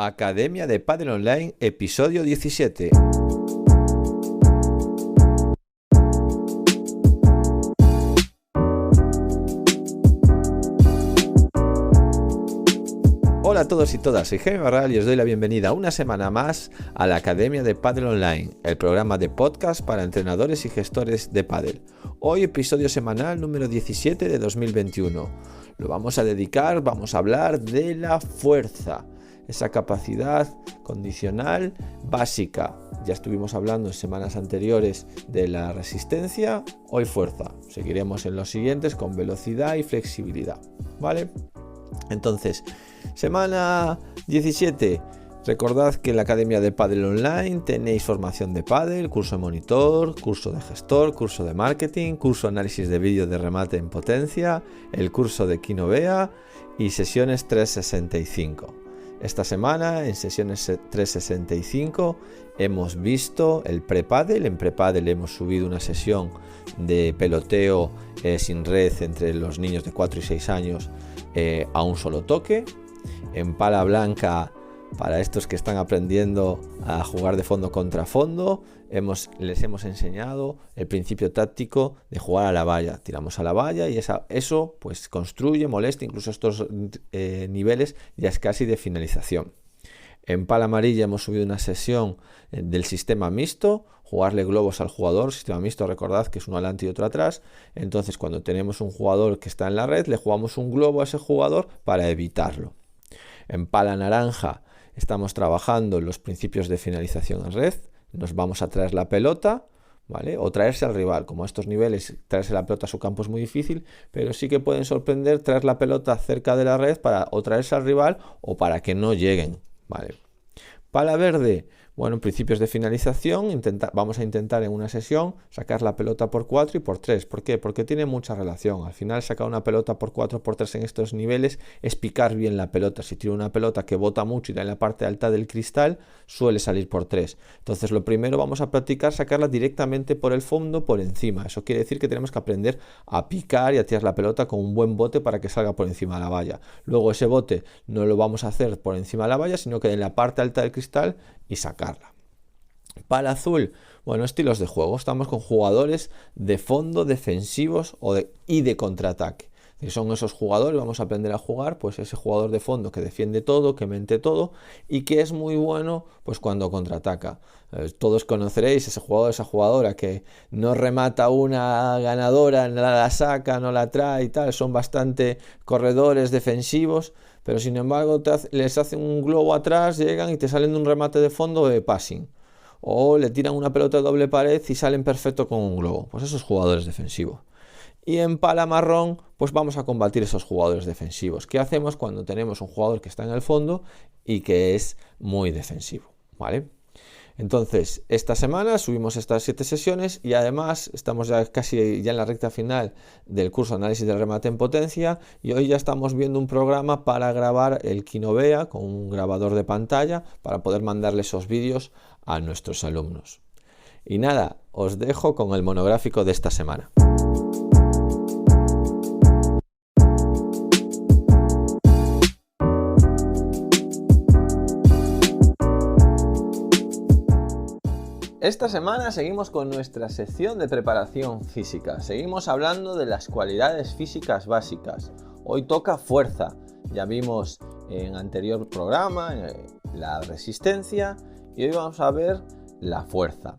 Academia de Pádel Online, episodio 17. Hola a todos y todas, soy Jaime Barral y os doy la bienvenida una semana más a la Academia de Pádel Online, el programa de podcast para entrenadores y gestores de pádel. Hoy episodio semanal número 17 de 2021. Lo vamos a hablar de la fuerza, esa capacidad condicional básica. Ya estuvimos hablando en semanas anteriores de la resistencia, hoy fuerza. Seguiremos en los siguientes con velocidad y flexibilidad, ¿vale? Entonces, semana 17. Recordad que en la Academia de Pádel Online tenéis formación de pádel, curso de monitor, curso de gestor, curso de marketing, curso de análisis de vídeo de remate en potencia, el curso de Kinovea y sesiones 365. Esta semana en sesiones 365 hemos visto el prepádel. En prepádel hemos subido una sesión de peloteo sin red entre los niños de 4 y 6 años a un solo toque. En pala blanca, para estos que están aprendiendo a jugar de fondo contra fondo, les hemos enseñado el principio táctico de jugar a la valla. Tiramos a la valla y eso pues construye, molesta, incluso estos niveles ya es casi de finalización. En pala amarilla hemos subido una sesión del sistema mixto, jugarle globos al jugador. Sistema mixto, recordad que es uno adelante y otro atrás. Entonces, cuando tenemos un jugador que está en la red, le jugamos un globo a ese jugador para evitarlo. En pala naranja estamos trabajando los principios de finalización en red. Nos vamos a traer la pelota, ¿vale? O traerse al rival. Como a estos niveles, traerse la pelota a su campo es muy difícil, pero sí que pueden sorprender traer la pelota cerca de la red para o traerse al rival o para que no lleguen, ¿vale? Pala verde, bueno, principios de finalización, vamos a intentar en una sesión sacar la pelota por 4 y por 3. ¿Por qué? Porque tiene mucha relación. Al final sacar una pelota por 4 por 3 en estos niveles es picar bien la pelota. Si tiro una pelota que bota mucho y da en la parte alta del cristal, suele salir por 3. Entonces lo primero vamos a practicar sacarla directamente por el fondo, por encima. Eso quiere decir que tenemos que aprender a picar y a tirar la pelota con un buen bote para que salga por encima de la valla. Luego ese bote no lo vamos a hacer por encima de la valla, sino que en la parte alta del cristal y sacarla. Pala azul, bueno, estilos de juego. Estamos con jugadores de fondo defensivos y de contraataque. Si son esos jugadores, vamos a aprender a jugar, pues ese jugador de fondo que defiende todo, que mente todo y que es muy bueno pues cuando contraataca. Todos conoceréis ese jugador, esa jugadora que no remata una ganadora, no la saca, no la trae y tal. Son bastante corredores defensivos, pero sin embargo les hacen un globo atrás, llegan y te salen de un remate de fondo de passing. O le tiran una pelota de doble pared y salen perfecto con un globo. Pues esos jugadores defensivos. Y en pala marrón, pues vamos a combatir esos jugadores defensivos. ¿Qué hacemos cuando tenemos un jugador que está en el fondo y que es muy defensivo? ¿Vale? Entonces, esta semana subimos estas 7 sesiones y además estamos ya casi en la recta final del curso de análisis del remate en potencia y hoy ya estamos viendo un programa para grabar el Kinovea con un grabador de pantalla para poder mandarle esos vídeos a nuestros alumnos. Y nada, os dejo con el monográfico de esta semana. Esta semana seguimos con nuestra sección de preparación física. Seguimos hablando de las cualidades físicas básicas. Hoy toca fuerza. Ya vimos en anterior programa la resistencia y hoy vamos a ver la fuerza.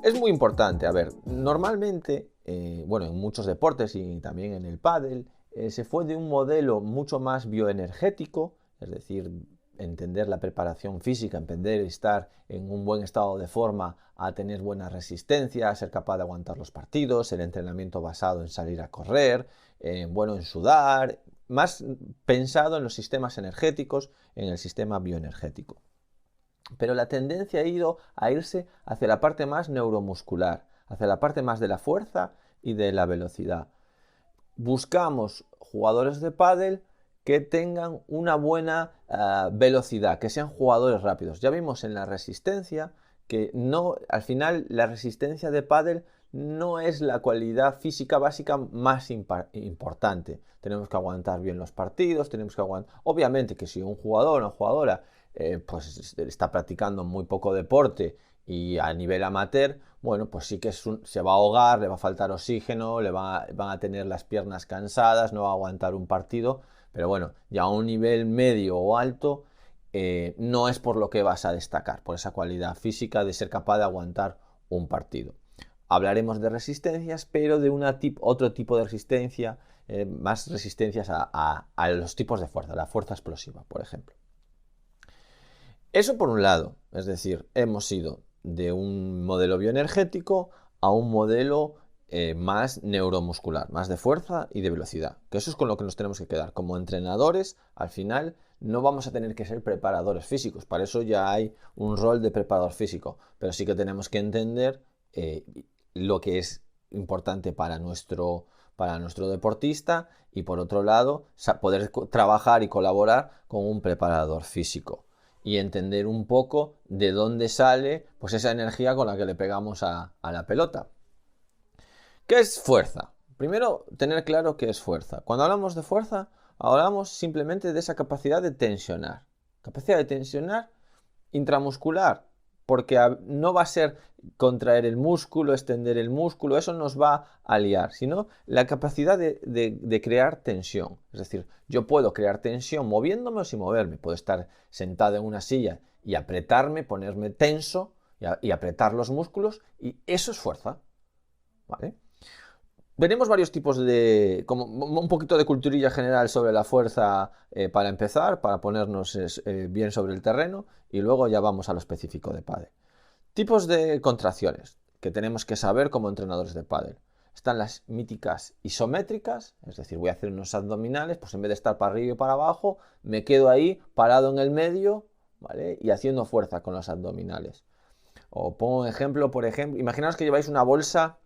Es muy importante. A ver, normalmente, en muchos deportes y también en el pádel, se fue de un modelo mucho más bioenergético, es decir, entender la preparación física, entender estar en un buen estado de forma, a tener buena resistencia, a ser capaz de aguantar los partidos, el entrenamiento basado en salir a correr, en sudar, más pensado en los sistemas energéticos, en el sistema bioenergético. Pero la tendencia ha ido a irse hacia la parte más neuromuscular, hacia la parte más de la fuerza y de la velocidad. Buscamos jugadores de pádel que tengan una buena velocidad, que sean jugadores rápidos. Ya vimos en la resistencia que al final la resistencia de pádel no es la cualidad física básica más importante. Tenemos que aguantar bien los partidos, tenemos que aguantar. Obviamente que si un jugador o una jugadora pues está practicando muy poco deporte y a nivel amateur, bueno, pues sí que se va a ahogar, le va a faltar oxígeno, van a tener las piernas cansadas, no va a aguantar un partido, pero bueno, ya a un nivel medio o alto, no es por lo que vas a destacar, por esa cualidad física de ser capaz de aguantar un partido. Hablaremos de resistencias, pero de otro tipo de resistencia, más resistencias a los tipos de fuerza, la fuerza explosiva, por ejemplo. Eso por un lado, es decir, hemos ido de un modelo bioenergético a un modelo más neuromuscular, más de fuerza y de velocidad, que eso es con lo que nos tenemos que quedar. Como entrenadores, al final no vamos a tener que ser preparadores físicos, para eso ya hay un rol de preparador físico, pero sí que tenemos que entender lo que es importante para nuestro deportista y por otro lado poder trabajar y colaborar con un preparador físico y entender un poco de dónde sale pues esa energía con la que le pegamos a la pelota. ¿Qué es fuerza? Primero, tener claro qué es fuerza. Cuando hablamos de fuerza, hablamos simplemente de esa capacidad de tensionar. Capacidad de tensionar intramuscular, porque no va a ser contraer el músculo, extender el músculo, eso nos va a liar, sino la capacidad de crear tensión. Es decir, yo puedo crear tensión moviéndome o sin moverme. Puedo estar sentado en una silla y apretarme, ponerme tenso y apretar los músculos, y eso es fuerza, ¿vale? Veremos varios tipos como un poquito de culturilla general sobre la fuerza para empezar, para ponernos bien sobre el terreno, y luego ya vamos a lo específico de pádel. Tipos de contracciones que tenemos que saber como entrenadores de pádel. Están las míticas isométricas, es decir, voy a hacer unos abdominales, pues en vez de estar para arriba y para abajo, me quedo ahí parado en el medio, ¿vale? Y haciendo fuerza con los abdominales. O pongo un ejemplo, imaginaos que lleváis una bolsa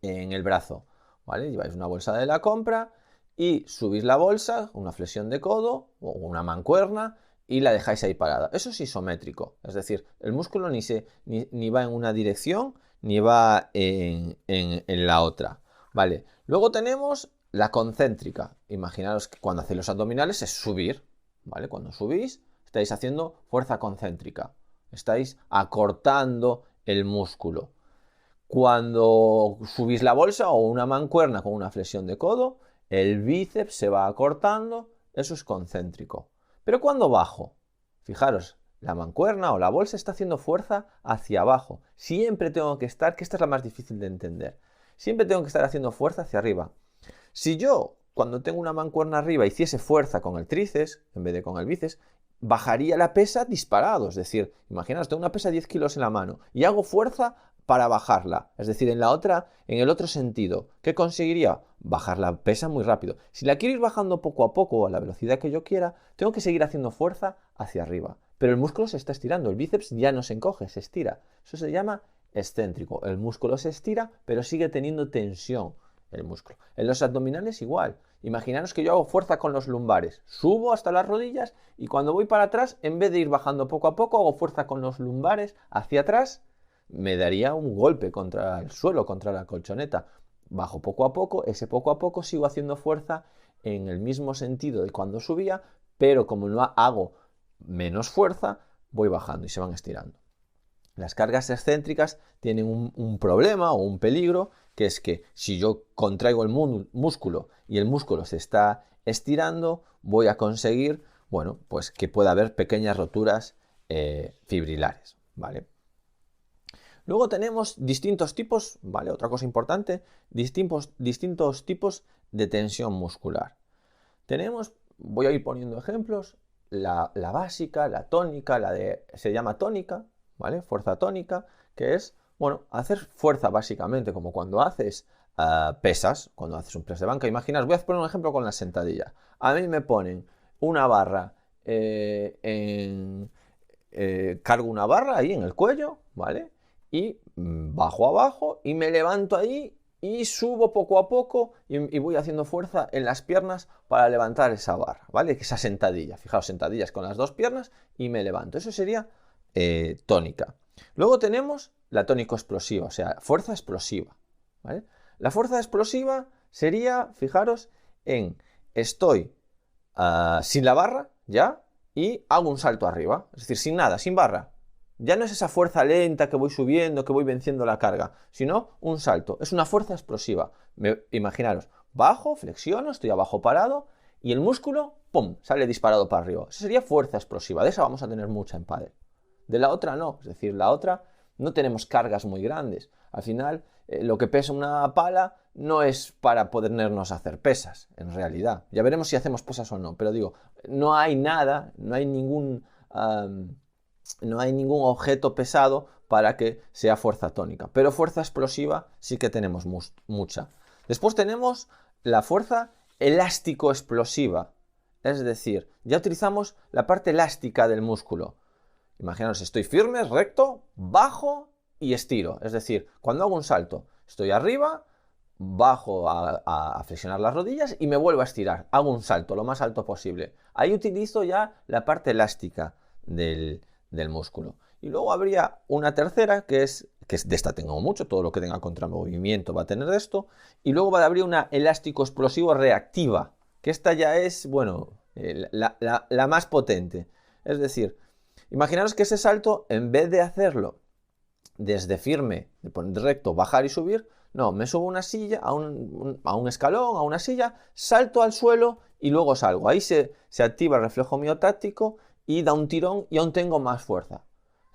en el brazo, ¿vale? Lleváis una bolsa de la compra y subís la bolsa, una flexión de codo o una mancuerna, y la dejáis ahí parada. Eso es isométrico, es decir, el músculo ni va en una dirección ni va en la otra, ¿vale? Luego tenemos la concéntrica. Imaginaros que cuando hacéis los abdominales es subir, ¿vale? Cuando subís estáis haciendo fuerza concéntrica, estáis acortando el músculo. Cuando subís la bolsa o una mancuerna con una flexión de codo, el bíceps se va acortando, eso es concéntrico. Pero cuando bajo, fijaros, la mancuerna o la bolsa está haciendo fuerza hacia abajo. Siempre tengo que estar, que esta es la más difícil de entender, siempre tengo que estar haciendo fuerza hacia arriba. Si yo, cuando tengo una mancuerna arriba, hiciese fuerza con el tríceps en vez de con el bíceps, bajaría la pesa disparado. Es decir, imaginaos, tengo una pesa de 10 kilos en la mano y hago fuerza para bajarla, es decir, en el otro sentido. ¿Qué conseguiría? Bajar la pesa muy rápido. Si la quiero ir bajando poco a poco a la velocidad que yo quiera, tengo que seguir haciendo fuerza hacia arriba. Pero el músculo se está estirando, el bíceps ya no se encoge, se estira. Eso se llama excéntrico. El músculo se estira, pero sigue teniendo tensión el músculo. En los abdominales igual. Imaginaros que yo hago fuerza con los lumbares. Subo hasta las rodillas y cuando voy para atrás, en vez de ir bajando poco a poco, hago fuerza con los lumbares hacia atrás. Me daría un golpe contra el suelo, contra la colchoneta. Bajo poco a poco, ese poco a poco sigo haciendo fuerza en el mismo sentido de cuando subía, pero como no hago menos fuerza, voy bajando y se van estirando. Las cargas excéntricas tienen un problema o un peligro, que es que si yo contraigo el músculo y el músculo se está estirando, voy a conseguir, bueno, pues que pueda haber pequeñas roturas fibrilares, ¿vale? Luego tenemos distintos tipos, ¿vale? Otra cosa importante, distintos tipos de tensión muscular. Voy a ir poniendo ejemplos, la básica, la tónica, se llama tónica, ¿vale? Fuerza tónica, que es, bueno, hacer fuerza básicamente, como cuando haces pesas, cuando haces un press de banca. Imaginaos, voy a poner un ejemplo con la sentadilla. A mí me ponen una barra, cargo una barra ahí en el cuello, ¿vale? Y bajo abajo y me levanto ahí y subo poco a poco y voy haciendo fuerza en las piernas para levantar esa barra, ¿vale? Esa sentadilla, fijaos, sentadillas con las dos piernas y me levanto. Eso sería tónica. Luego tenemos la tónico-explosiva, o sea, fuerza explosiva, ¿vale? La fuerza explosiva sería, fijaros, estoy sin la barra ya y hago un salto arriba, es decir, sin nada, sin barra. Ya no es esa fuerza lenta que voy subiendo, que voy venciendo la carga, sino un salto. Es una fuerza explosiva. Imaginaros, bajo, flexiono, estoy abajo parado y el músculo, ¡pum!, sale disparado para arriba. Esa sería fuerza explosiva. De esa vamos a tener mucha en pádel. De la otra no, es decir, la otra no tenemos cargas muy grandes. Al final, lo que pesa una pala no es para podernos hacer pesas, en realidad. Ya veremos si hacemos pesas o no, pero digo, no hay nada, no hay ningún objeto pesado para que sea fuerza tónica. Pero fuerza explosiva sí que tenemos mucha. Después tenemos la fuerza elástico-explosiva. Es decir, ya utilizamos la parte elástica del músculo. Imaginaos, estoy firme, recto, bajo y estiro. Es decir, cuando hago un salto, estoy arriba, bajo a flexionar las rodillas y me vuelvo a estirar. Hago un salto lo más alto posible. Ahí utilizo ya la parte elástica del músculo. Y luego habría una tercera, que es de esta tengo mucho, todo lo que tenga contramovimiento va a tener de esto. Y luego habría una elástico explosivo reactiva, que esta ya es, bueno, la más potente. Es decir, imaginaros que ese salto, en vez de hacerlo desde firme, de poner recto, bajar y subir, no, me subo a una silla, a un escalón, a una silla, salto al suelo y luego salgo. Ahí se activa el reflejo miotáctico y da un tirón y aún tengo más fuerza.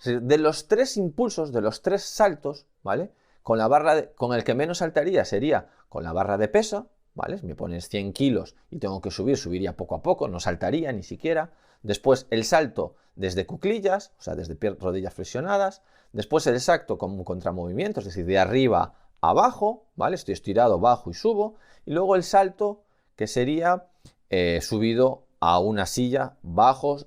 De los tres impulsos, de los tres saltos, ¿vale? Con el que menos saltaría sería con la barra de peso, ¿vale? Si me pones 100 kilos y tengo que subir, subiría poco a poco, no saltaría ni siquiera. Después el salto desde cuclillas, o sea, desde rodillas flexionadas. Después el salto con contramovimiento, es decir, de arriba a abajo, ¿vale? Estoy estirado, bajo y subo. Y luego el salto que sería subido a una silla, bajo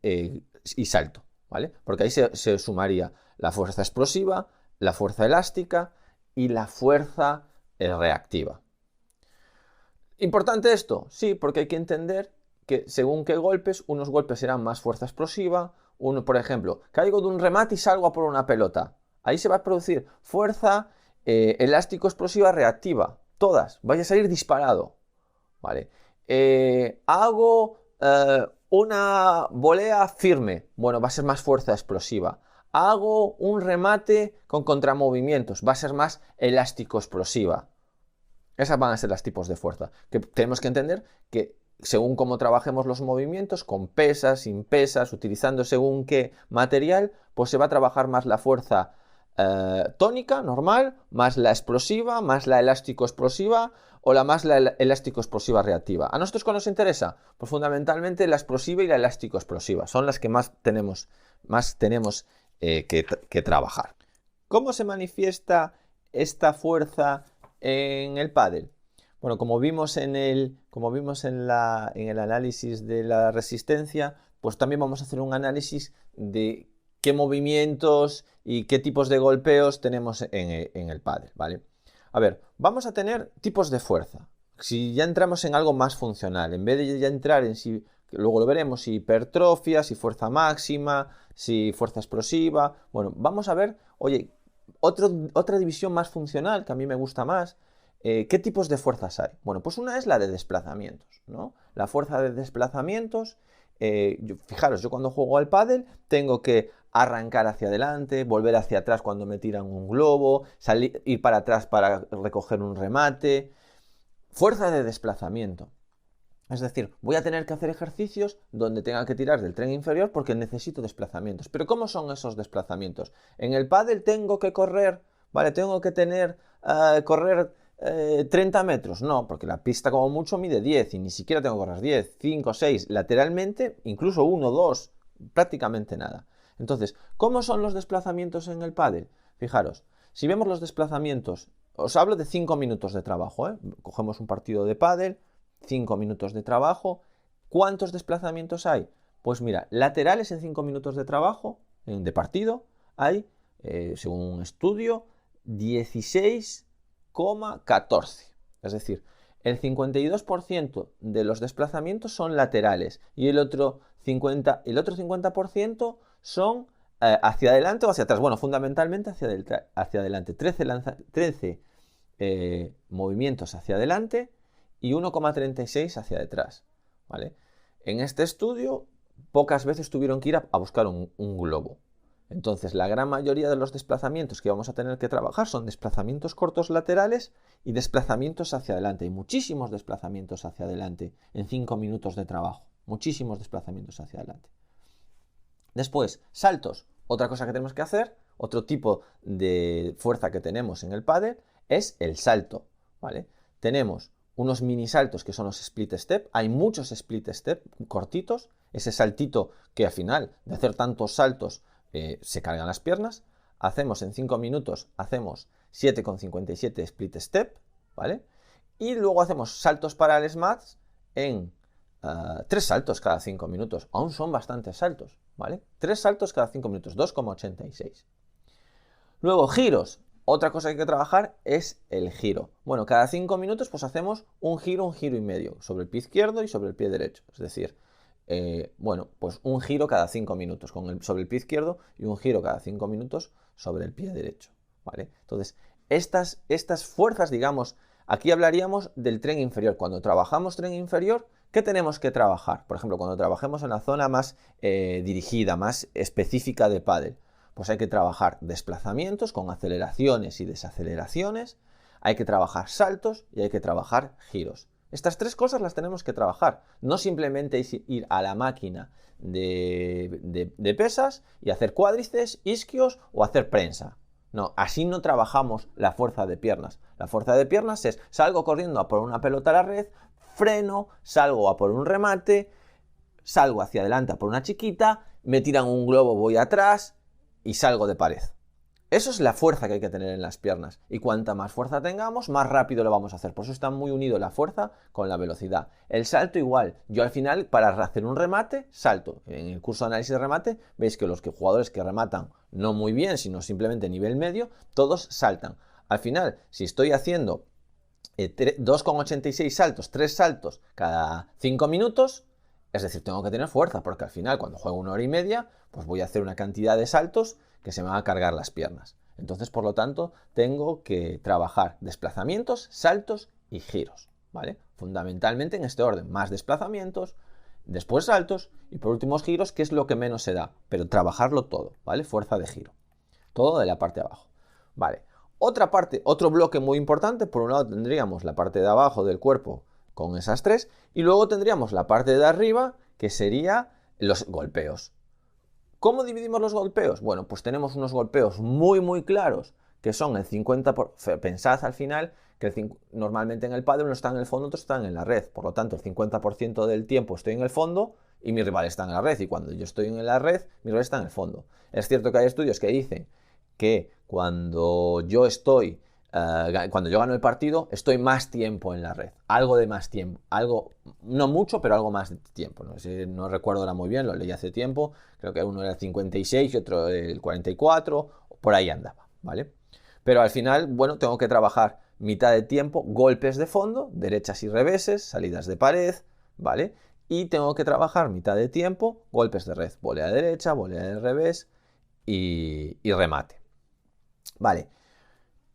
y salto, ¿vale? Porque ahí se sumaría la fuerza explosiva, la fuerza elástica y la fuerza reactiva. ¿Importante esto? Sí, porque hay que entender que según qué golpes, unos golpes serán más fuerza explosiva. Por ejemplo, caigo de un remate y salgo a por una pelota. Ahí se va a producir fuerza elástico explosiva reactiva. Todas. Vais a salir disparado. ¿Vale? Hago una volea firme. Bueno, va a ser más fuerza explosiva. Hago un remate con contramovimientos. Va a ser más elástico explosiva. Esas van a ser los tipos de fuerza. Que tenemos que entender que según cómo trabajemos los movimientos, con pesas, sin pesas, utilizando según qué material, pues se va a trabajar más la fuerza tónica, normal, más la explosiva, más la elástico-explosiva o más la elástico-explosiva reactiva. ¿A nosotros cuál nos interesa? Pues fundamentalmente la explosiva y la elástico-explosiva. Son las que más tenemos que trabajar. ¿Cómo se manifiesta esta fuerza en el pádel? Bueno, como vimos en el análisis de la resistencia, pues también vamos a hacer un análisis de qué movimientos y qué tipos de golpeos tenemos en el pádel, ¿vale? A ver, vamos a tener tipos de fuerza. Si ya entramos en algo más funcional, en vez de ya entrar en si, luego lo veremos, si hipertrofia, si fuerza máxima, si fuerza explosiva, bueno, vamos a ver, oye, otra división más funcional que a mí me gusta más. ¿Qué tipos de fuerzas hay? Bueno, pues una es la de desplazamientos, ¿no? La fuerza de desplazamientos, fijaros, yo cuando juego al pádel tengo que arrancar hacia adelante, volver hacia atrás cuando me tiran un globo, ir para atrás para recoger un remate. Fuerza de desplazamiento. Es decir, voy a tener que hacer ejercicios donde tenga que tirar del tren inferior porque necesito desplazamientos. Pero ¿cómo son esos desplazamientos? En el pádel tengo que correr, ¿vale? Tengo que correr 30 metros. No, porque la pista como mucho mide 10 y ni siquiera tengo que correr 10, 5, 6. Lateralmente, incluso 1, 2, prácticamente nada. Entonces, ¿cómo son los desplazamientos en el pádel? Fijaros, si vemos los desplazamientos, os hablo de 5 minutos de trabajo, ¿eh? Cogemos un partido de pádel, 5 minutos de trabajo. ¿Cuántos desplazamientos hay? Pues mira, laterales en 5 minutos de trabajo, de partido, hay, según un estudio, 16,14. Es decir, el 52% de los desplazamientos son laterales y el otro 50% son hacia adelante o hacia atrás. Bueno, fundamentalmente hacia adelante. 13 movimientos hacia adelante y 1,36 hacia detrás, ¿vale? En este estudio pocas veces tuvieron que ir a buscar un globo. Entonces, la gran mayoría de los desplazamientos que vamos a tener que trabajar son desplazamientos cortos laterales y desplazamientos hacia adelante. Hay muchísimos desplazamientos hacia adelante en 5 minutos de trabajo. Muchísimos desplazamientos hacia adelante. Después, saltos. Otra cosa que tenemos que hacer, otro tipo de fuerza que tenemos en el pádel es el salto, ¿vale? Tenemos unos mini saltos que son los split step. Hay muchos split step cortitos. Ese saltito que al final de hacer tantos saltos se cargan las piernas. Hacemos en 5 minutos, hacemos 7,57 split step, ¿vale? Y luego hacemos saltos parallel mats en 3 saltos cada 5 minutos. Aún son bastantes saltos, ¿vale? 3 saltos cada 5 minutos, 2,86. Luego, giros. Otra cosa que hay que trabajar es el giro. Bueno, cada 5 minutos pues hacemos un giro y medio sobre el pie izquierdo y sobre el pie derecho. Es decir, bueno, pues un giro cada 5 minutos sobre el pie izquierdo y un giro cada 5 minutos sobre el pie derecho, ¿vale? Entonces, estas fuerzas, digamos, aquí hablaríamos del tren inferior. Cuando trabajamos tren inferior, ¿qué tenemos que trabajar? Por ejemplo, cuando trabajemos en la zona más dirigida, más específica de pádel, pues hay que trabajar desplazamientos con aceleraciones y desaceleraciones, hay que trabajar saltos y hay que trabajar giros. Estas 3 cosas las tenemos que trabajar. No simplemente ir a la máquina de pesas y hacer cuádriceps, isquios o hacer prensa. No, así no trabajamos la fuerza de piernas. La fuerza de piernas es salgo corriendo a por una pelota a la red, freno, salgo a por un remate, salgo hacia adelante a por una chiquita, me tiran un globo, voy atrás y salgo de pared. Eso es la fuerza que hay que tener en las piernas. Y cuanta más fuerza tengamos, más rápido lo vamos a hacer. Por eso está muy unido la fuerza con la velocidad. El salto igual. Yo al final, para hacer un remate, salto. En el curso de análisis de remate, veis que los jugadores que rematan no muy bien, sino simplemente nivel medio, todos saltan. Al final, si estoy haciendo 2,86 saltos, 3 saltos cada 5 minutos, es decir, tengo que tener fuerza, porque al final, cuando juego 1 hora y media, pues voy a hacer una cantidad de saltos que se me van a cargar las piernas. Entonces, por lo tanto, tengo que trabajar desplazamientos, saltos y giros, ¿vale? Fundamentalmente en este orden, más desplazamientos, después saltos y por último giros, que es lo que menos se da, pero trabajarlo todo, ¿vale? Fuerza de giro. Todo de la parte de abajo, ¿vale? Otra parte, otro bloque muy importante, por un lado tendríamos la parte de abajo del cuerpo con esas 3 y luego tendríamos la parte de arriba, que sería los golpeos. ¿Cómo dividimos los golpeos? Bueno, pues tenemos unos golpeos muy claros, que son el 50%. Pensad al final que normalmente en el pádel uno está en el fondo, otros están en la red. Por lo tanto, el 50% del tiempo estoy en el fondo y mi rival está en la red. Y cuando yo estoy en la red, mi rival está en el fondo. Es cierto que hay estudios que dicen que cuando yo gano el partido, estoy más tiempo en la red. Algo de más tiempo. Algo, no mucho, pero algo más de tiempo. No recuerdo ahora muy bien, lo leí hace tiempo. Creo que uno era el 56 y otro el 44. Por ahí andaba, ¿vale? Pero al final, bueno, tengo que trabajar mitad de tiempo, golpes de fondo, derechas y reveses, salidas de pared, ¿vale? Y tengo que trabajar mitad de tiempo, golpes de red, volea de derecha, volea de revés y remate. Vale.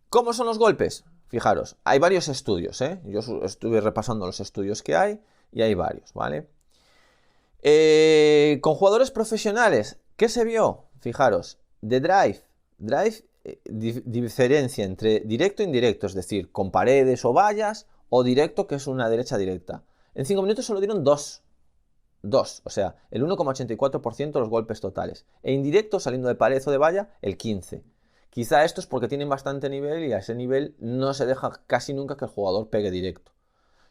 ¿Cómo son los golpes? Fijaros, hay varios estudios, ¿eh? Yo estuve repasando los estudios que hay y hay varios, ¿vale? Con jugadores profesionales, ¿qué se vio? Fijaros, de drive, diferencia entre directo e indirecto, es decir, con paredes o vallas, o directo, que es una derecha directa. En 5 minutos solo dieron 2, o sea, el 1,84% de los golpes totales. E indirecto, saliendo de pared o de valla, el 15%. Quizá esto es porque tienen bastante nivel y a ese nivel no se deja casi nunca que el jugador pegue directo.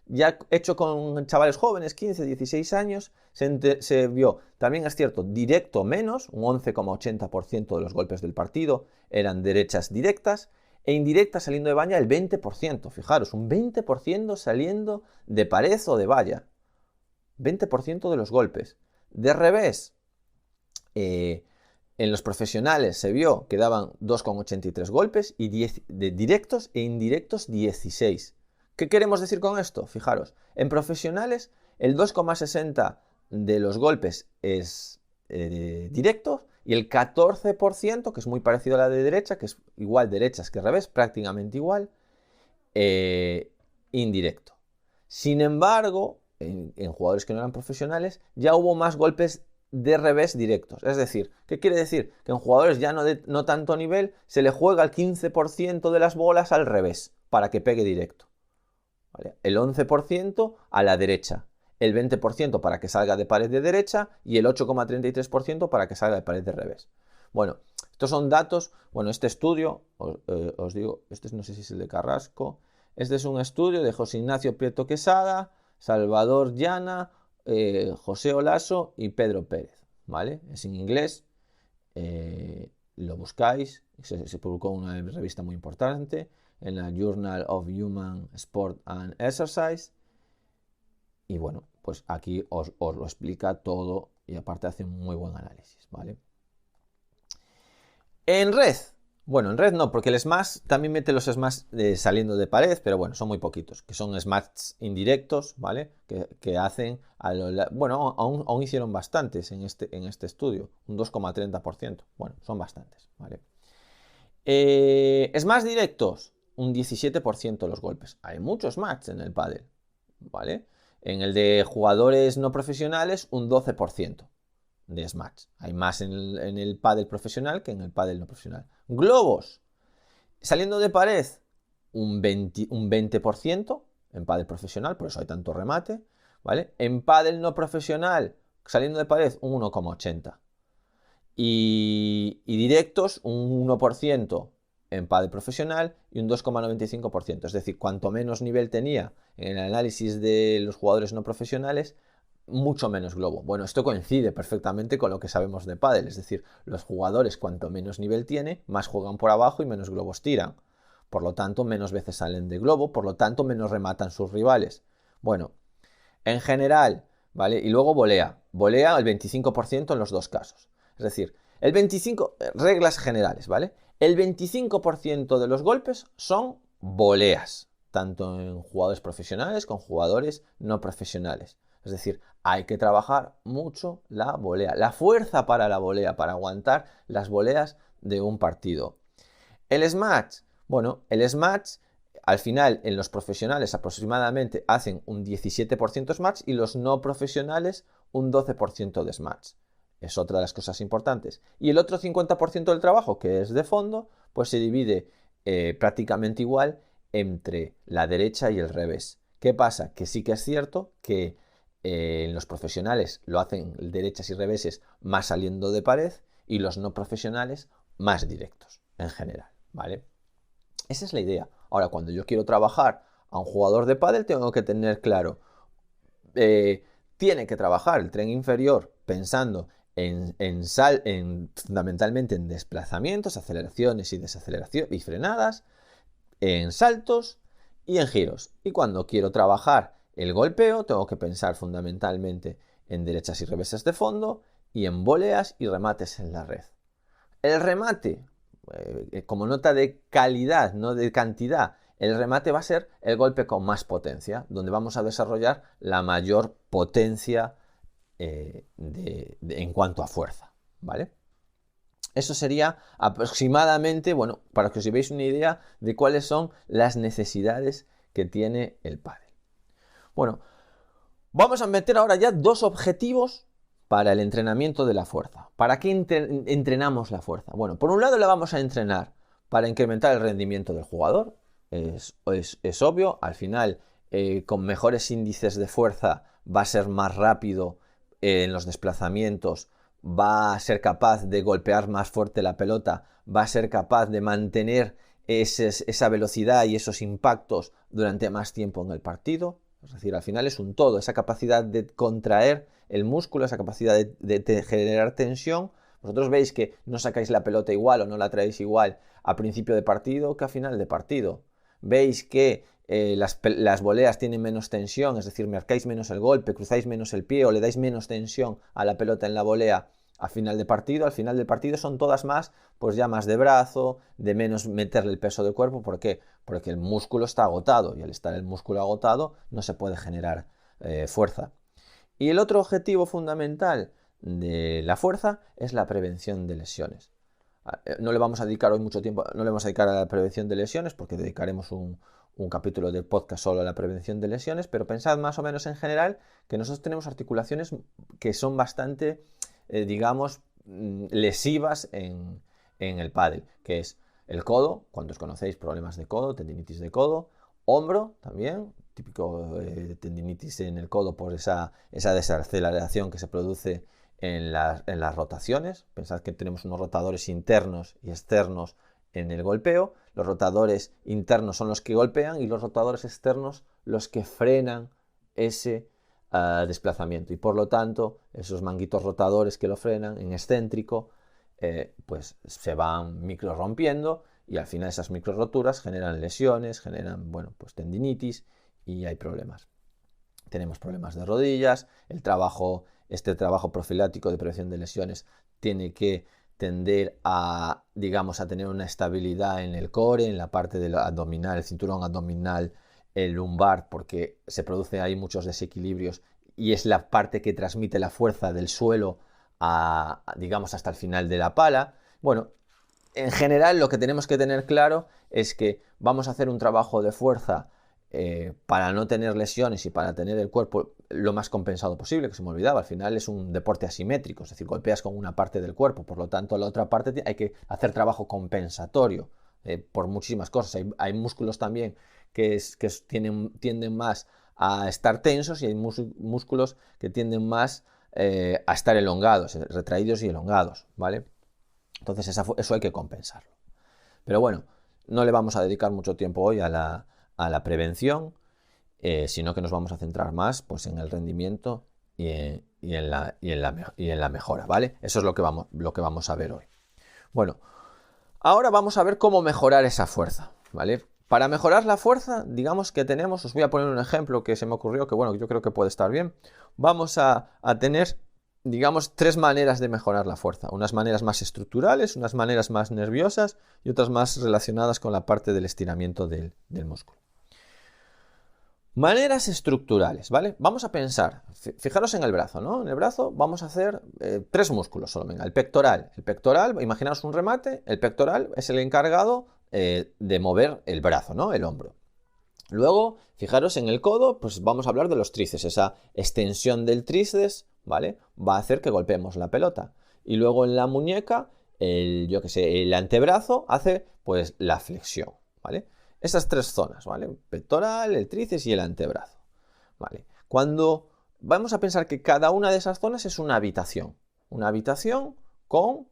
Ya hecho con chavales jóvenes, 15, 16 años, se vio, también es cierto, directo menos, un 11,80% de los golpes del partido eran derechas directas, e indirectas saliendo de valla el 20%, fijaros, un 20% saliendo de pared o de valla. 20% de los golpes. De revés, en los profesionales se vio que daban 2,83 golpes y 10 de directos e indirectos 16. ¿Qué queremos decir con esto? Fijaros, en profesionales el 2,60 de los golpes es directo y el 14%, que es muy parecido a la de derecha, que es igual derechas que revés, prácticamente igual, indirecto. Sin embargo, en jugadores que no eran profesionales, ya hubo más golpes de revés directos. Es decir, ¿qué quiere decir? Que en jugadores ya no tanto nivel se le juega el 15% de las bolas al revés para que pegue directo. ¿Vale? El 11% a la derecha, el 20% para que salga de pared de derecha y el 8,33% para que salga de pared de revés. Bueno, estos son datos, bueno, este estudio, os digo, este no sé si es el de Carrasco, este es un estudio de José Ignacio Prieto Quesada, Salvador Llana, José Olaso y Pedro Pérez, ¿vale? Es en inglés, lo buscáis, se publicó en una revista muy importante, en la Journal of Human Sport and Exercise, y bueno, pues aquí os lo explica todo y aparte hace un muy buen análisis, ¿vale? En red, bueno, en red no, porque el smash también mete los smash saliendo de pared, pero bueno, son muy poquitos, que son smash indirectos, ¿vale? Que hacen, bueno, aún hicieron bastantes en este estudio, un 2,30%, bueno, son bastantes, ¿vale? Smash directos, un 17% de los golpes. Hay muchos smash en el pádel, ¿vale? En el de jugadores no profesionales, un 12% de smash. Hay más en el pádel profesional que en el pádel no profesional. Globos, saliendo de pared, un 20% en pádel profesional, por eso hay tanto remate, ¿vale? En pádel no profesional, saliendo de pared, un 1,80%. Y directos, un 1% en pádel profesional y un 2,95%. Es decir, cuanto menos nivel tenía en el análisis de los jugadores no profesionales, mucho menos globo. Bueno, esto coincide perfectamente con lo que sabemos de pádel, es decir, los jugadores cuanto menos nivel tiene, más juegan por abajo y menos globos tiran. Por lo tanto, menos veces salen de globo, por lo tanto, menos rematan sus rivales. Bueno, en general, ¿vale? Y luego volea el 25% en los dos casos. Es decir, el 25%, reglas generales, ¿vale? El 25% de los golpes son voleas, tanto en jugadores profesionales como jugadores no profesionales. Es decir, hay que trabajar mucho la volea, la fuerza para la volea, para aguantar las voleas de un partido. El smash, bueno, el smash al final en los profesionales aproximadamente hacen un 17% smash y los no profesionales un 12% de smash. Es otra de las cosas importantes. Y el otro 50% del trabajo, que es de fondo, pues se divide prácticamente igual entre la derecha y el revés. ¿Qué pasa? Que sí que es cierto que en los profesionales lo hacen derechas y reveses más saliendo de pared y los no profesionales más directos en general, ¿vale? Esa es la idea. Ahora, cuando yo quiero trabajar a un jugador de pádel, tengo que tener claro, tiene que trabajar el tren inferior pensando fundamentalmente en desplazamientos, aceleraciones y desaceleraciones y frenadas, en saltos y en giros. Y cuando quiero trabajar el golpeo, tengo que pensar fundamentalmente en derechas y reveses de fondo y en voleas y remates en la red. El remate, como nota de calidad, no de cantidad, el remate va a ser el golpe con más potencia, donde vamos a desarrollar la mayor potencia en cuanto a fuerza, ¿vale? Eso sería aproximadamente, bueno, para que os llevéis una idea de cuáles son las necesidades que tiene el pádel. Bueno, vamos a meter ahora ya dos objetivos para el entrenamiento de la fuerza. ¿Para qué entrenamos la fuerza? Bueno, por un lado la vamos a entrenar para incrementar el rendimiento del jugador. Es obvio, al final con mejores índices de fuerza va a ser más rápido en los desplazamientos, va a ser capaz de golpear más fuerte la pelota, va a ser capaz de mantener esa velocidad y esos impactos durante más tiempo en el partido. Es decir, al final es un todo, esa capacidad de contraer el músculo, esa capacidad de generar tensión. Vosotros veis que no sacáis la pelota igual o no la traéis igual a principio de partido que a final de partido. Veis que las voleas tienen menos tensión, es decir, marcáis menos el golpe, cruzáis menos el pie o le dais menos tensión a la pelota en la volea a final de partido. Al final del partido son todas más, pues ya más de brazo, de menos meterle el peso de cuerpo. ¿Por qué? Porque el músculo está agotado y al estar el músculo agotado no se puede generar fuerza. Y el otro objetivo fundamental de la fuerza es la prevención de lesiones. No le vamos a dedicar hoy mucho tiempo, no le vamos a dedicar a la prevención de lesiones porque dedicaremos un capítulo del podcast solo a la prevención de lesiones, pero pensad más o menos en general que nosotros tenemos articulaciones que son bastante digamos, lesivas en el pádel, que es el codo, cuantos conocéis problemas de codo, tendinitis de codo, hombro también, típico tendinitis en el codo por esa desaceleración que se produce en las rotaciones. Pensad que tenemos unos rotadores internos y externos en el golpeo. Los rotadores internos son los que golpean y los rotadores externos los que frenan ese desplazamiento, y por lo tanto esos manguitos rotadores que lo frenan en excéntrico pues se van micro rompiendo, y al final esas micro roturas generan lesiones, generan, bueno, pues tendinitis, y hay problemas. Tenemos problemas de rodillas. Este trabajo profiláctico de prevención de lesiones tiene que tender a, digamos, a tener una estabilidad en el core, en la parte del abdominal, el cinturón abdominal, el lumbar, porque se producen ahí muchos desequilibrios y es la parte que transmite la fuerza del suelo digamos, hasta el final de la pala. Bueno, en general lo que tenemos que tener claro es que vamos a hacer un trabajo de fuerza para no tener lesiones y para tener el cuerpo lo más compensado posible, que se me olvidaba. Al final es un deporte asimétrico, es decir, golpeas con una parte del cuerpo, por lo tanto la otra parte hay que hacer trabajo compensatorio por muchísimas cosas. Hay músculos también que tienden más a estar tensos, y hay músculos que tienden más a estar elongados, retraídos y elongados, ¿vale? Entonces eso hay que compensarlo. Pero bueno, no le vamos a dedicar mucho tiempo hoy a la prevención, sino que nos vamos a centrar más, pues, en el rendimiento y en la mejora, ¿vale? Eso es lo que vamos a ver hoy. Bueno, ahora vamos a ver cómo mejorar esa fuerza, ¿vale? Para mejorar la fuerza, digamos que os voy a poner un ejemplo que se me ocurrió, que bueno, yo creo que puede estar bien. Vamos a tener, digamos, 3 maneras de mejorar la fuerza. Unas maneras más estructurales, unas maneras más nerviosas y otras más relacionadas con la parte del estiramiento del músculo. Maneras estructurales, ¿vale? Vamos a pensar, fijaros en el brazo, ¿no? En el brazo vamos a hacer 3 músculos solo, venga. El pectoral, imaginaos un remate, el pectoral es el encargado de mover el brazo, ¿no? El hombro. Luego, fijaros en el codo, pues vamos a hablar de los tríceps, esa extensión del tríceps, ¿vale? Va a hacer que golpeemos la pelota. Y luego en la muñeca, el antebrazo hace, pues, la flexión, ¿vale? Esas 3 zonas, ¿vale? Pectoral, el tríceps y el antebrazo, ¿vale? Cuando vamos a pensar que cada una de esas zonas es una habitación con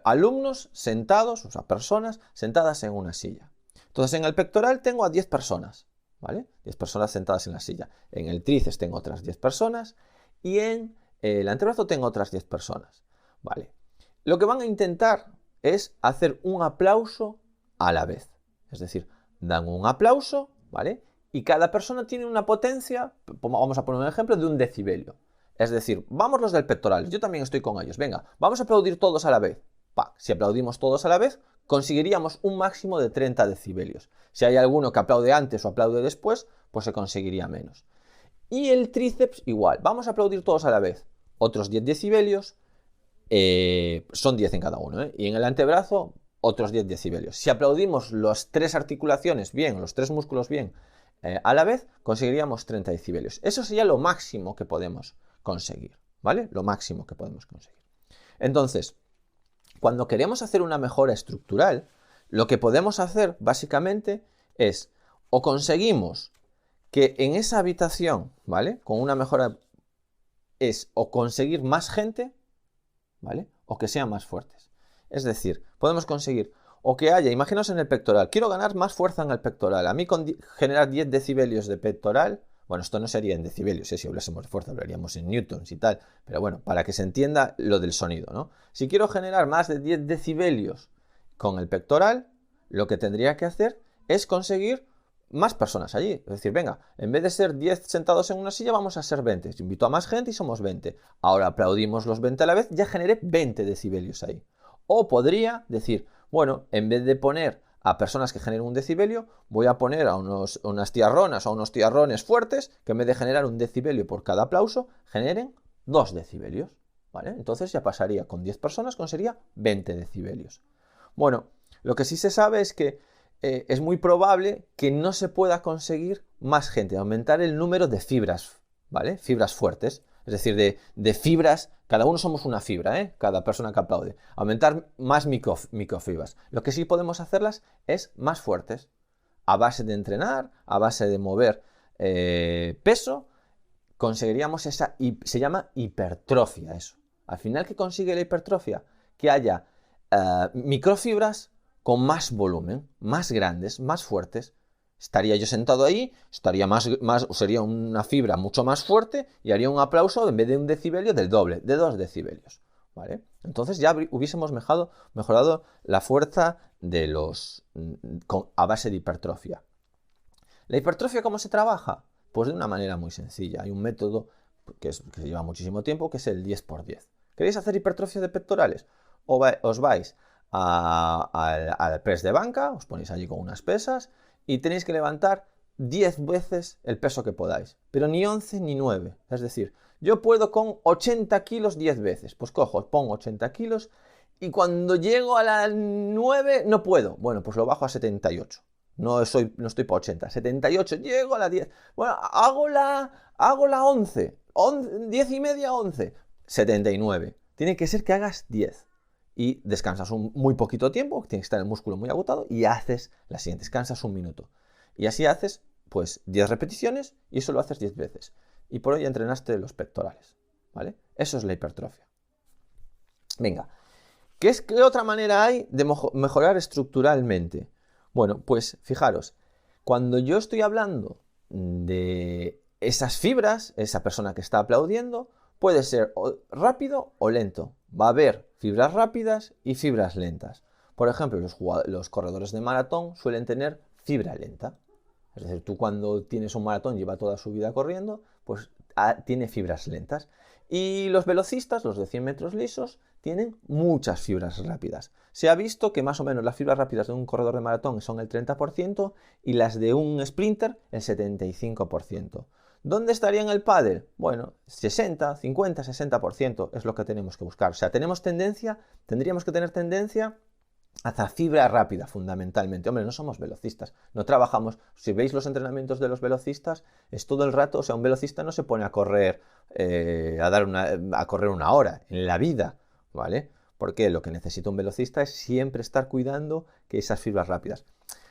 alumnos sentados, o sea, personas sentadas en una silla. Entonces, en el pectoral tengo a 10 personas, ¿vale? 10 personas sentadas en la silla. En el tríceps tengo otras 10 personas y en el antebrazo tengo otras 10 personas, ¿vale? Lo que van a intentar es hacer un aplauso a la vez. Es decir, dan un aplauso, ¿vale? Y cada persona tiene una potencia, vamos a poner un ejemplo, de 1 decibelio. Es decir, vamos los del pectoral, yo también estoy con ellos, venga, vamos a aplaudir todos a la vez. Si aplaudimos todos a la vez, conseguiríamos un máximo de 30 decibelios. Si hay alguno que aplaude antes o aplaude después, pues se conseguiría menos. Y el tríceps igual, vamos a aplaudir todos a la vez, otros 10 decibelios, son 10 en cada uno, y en el antebrazo otros 10 decibelios. Si aplaudimos las 3 articulaciones bien, los 3 músculos bien, a la vez, conseguiríamos 30 decibelios. Eso sería lo máximo que podemos conseguir, ¿vale? Lo máximo que podemos conseguir. Entonces, cuando queremos hacer una mejora estructural, lo que podemos hacer básicamente es, o conseguimos que en esa habitación, ¿vale? Con una mejora es o conseguir más gente, ¿vale? O que sean más fuertes. Es decir, podemos conseguir o que haya, imaginaos en el pectoral, quiero ganar más fuerza en el pectoral. A mí generar 10 decibelios de pectoral, bueno, esto no sería en decibelios, si hablásemos de fuerza, hablaríamos en newtons y tal, pero bueno, para que se entienda lo del sonido, ¿no? Si quiero generar más de 10 decibelios con el pectoral, lo que tendría que hacer es conseguir más personas allí. Es decir, venga, en vez de ser 10 sentados en una silla, vamos a ser 20. Invito a más gente y somos 20. Ahora aplaudimos los 20 a la vez, ya generé 20 decibelios ahí. O podría decir, bueno, en vez de poner a personas que generen 1 decibelio, voy a poner a unas tiarronas o a unos tiarrones fuertes que en vez de generar 1 decibelio por cada aplauso, generen 2 decibelios, ¿vale? Entonces ya pasaría, con 10 personas conseguiría 20 decibelios. Bueno, lo que sí se sabe es que es muy probable que no se pueda conseguir más gente, aumentar el número de fibras, ¿vale? Fibras fuertes. es decir, de fibras. Cada uno somos una fibra, cada persona que aplaude. Aumentar más microfibras. Lo que sí podemos hacerlas es más fuertes, a base de entrenar, a base de mover peso, conseguiríamos se llama hipertrofia eso. Al final, ¿qué consigue la hipertrofia? Que haya microfibras con más volumen, más grandes, más fuertes. Estaría yo sentado ahí, sería una fibra mucho más fuerte y haría un aplauso en vez de 1 decibelio del doble, de 2 decibelios. ¿Vale? Entonces ya hubiésemos mejorado la fuerza a base de hipertrofia. ¿La hipertrofia cómo se trabaja? Pues de una manera muy sencilla. Hay un método que lleva muchísimo tiempo, que es el 10×10. ¿Queréis hacer hipertrofia de pectorales? Os vais al press de banca, os ponéis allí con unas pesas y tenéis que levantar 10 veces el peso que podáis, pero ni 11 ni 9. Es decir, yo puedo con 80 kilos 10 veces. Pues pongo 80 kilos y cuando llego a la 9 no puedo. Bueno, pues lo bajo a 78. No estoy para 80, 78, llego a la 10. Bueno, hago la 11, 10 y media, 11, 79. Tiene que ser que hagas 10. Y descansas muy poquito tiempo, tienes que estar el músculo muy agotado y haces la siguiente, descansas 1 minuto. Y así haces, pues, 10 repeticiones y eso lo haces 10 veces. Y por hoy entrenaste los pectorales, ¿vale? Eso es la hipertrofia. Venga, ¿qué otra manera hay de mejorar estructuralmente? Bueno, pues fijaros, cuando yo estoy hablando de esas fibras, esa persona que está aplaudiendo, puede ser rápido o lento. Va a haber fibras rápidas y fibras lentas. Por ejemplo, los corredores de maratón suelen tener fibra lenta. Es decir, tú cuando tienes un maratón, lleva toda su vida corriendo, pues tiene fibras lentas. Y los velocistas, los de 100 metros lisos, tienen muchas fibras rápidas. Se ha visto que más o menos las fibras rápidas de un corredor de maratón son el 30% y las de un sprinter el 75%. ¿Dónde estaría en el pádel? Bueno, 60, 50, 60% es lo que tenemos que buscar. O sea, tendríamos que tener tendencia hacia fibra rápida, fundamentalmente. Hombre, no somos velocistas, no trabajamos. Si veis los entrenamientos de los velocistas, es todo el rato, o sea, un velocista no se pone a correr, a correr 1 hora en la vida, ¿vale? Porque lo que necesita un velocista es siempre estar cuidando que esas fibras rápidas.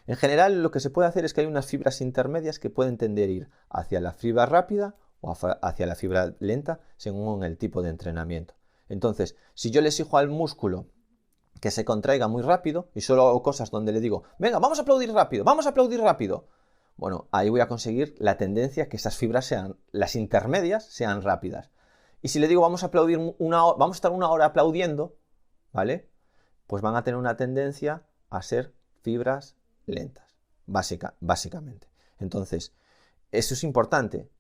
En general, lo que se puede hacer es que hay unas fibras intermedias que pueden tender a ir hacia la fibra rápida o hacia la fibra lenta, según el tipo de entrenamiento. Entonces, si yo le exijo al músculo que se contraiga muy rápido y solo hago cosas donde le digo, venga, vamos a aplaudir rápido, bueno, ahí voy a conseguir la tendencia que esas fibras las intermedias sean rápidas. Y si le digo, vamos a estar 1 hora aplaudiendo, ¿vale? Pues van a tener una tendencia a ser fibras lentas, básicamente. Entonces, eso es importante.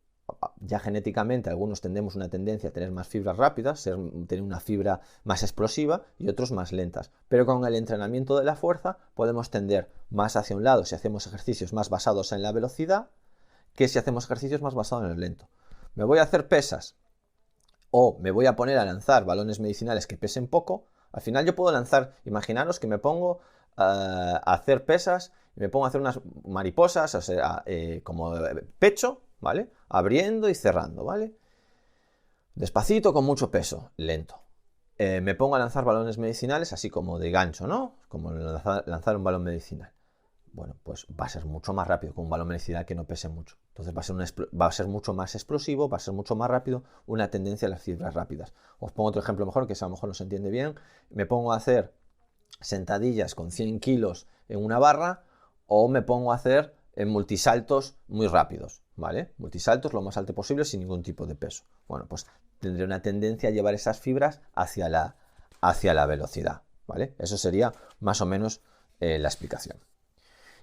Ya genéticamente algunos tendemos una tendencia a tener más fibras rápidas, tener una fibra más explosiva y otros más lentas. Pero con el entrenamiento de la fuerza podemos tender más hacia un lado si hacemos ejercicios más basados en la velocidad que si hacemos ejercicios más basados en el lento. Me voy a hacer pesas o me voy a poner a lanzar balones medicinales que pesen poco. Al final yo puedo lanzar, imaginaros que me pongo a hacer pesas y me pongo a hacer unas mariposas, o sea, como pecho, ¿vale? Abriendo y cerrando, ¿vale? Despacito, con mucho peso, lento. Me pongo a lanzar balones medicinales así como de gancho, ¿no? Como lanzar un balón medicinal. Bueno, pues va a ser mucho más rápido con un balón medicinal que no pese mucho. Entonces va a ser mucho más explosivo, va a ser mucho más rápido, una tendencia a las fibras rápidas. Os pongo otro ejemplo mejor, que a lo mejor no se entiende bien. Me pongo a hacer sentadillas con 100 kilos en una barra o me pongo a hacer multisaltos muy rápidos, ¿vale? Multisaltos lo más alto posible sin ningún tipo de peso. Bueno, pues tendré una tendencia a llevar esas fibras hacia la velocidad, ¿vale? Eso sería más o menos la explicación.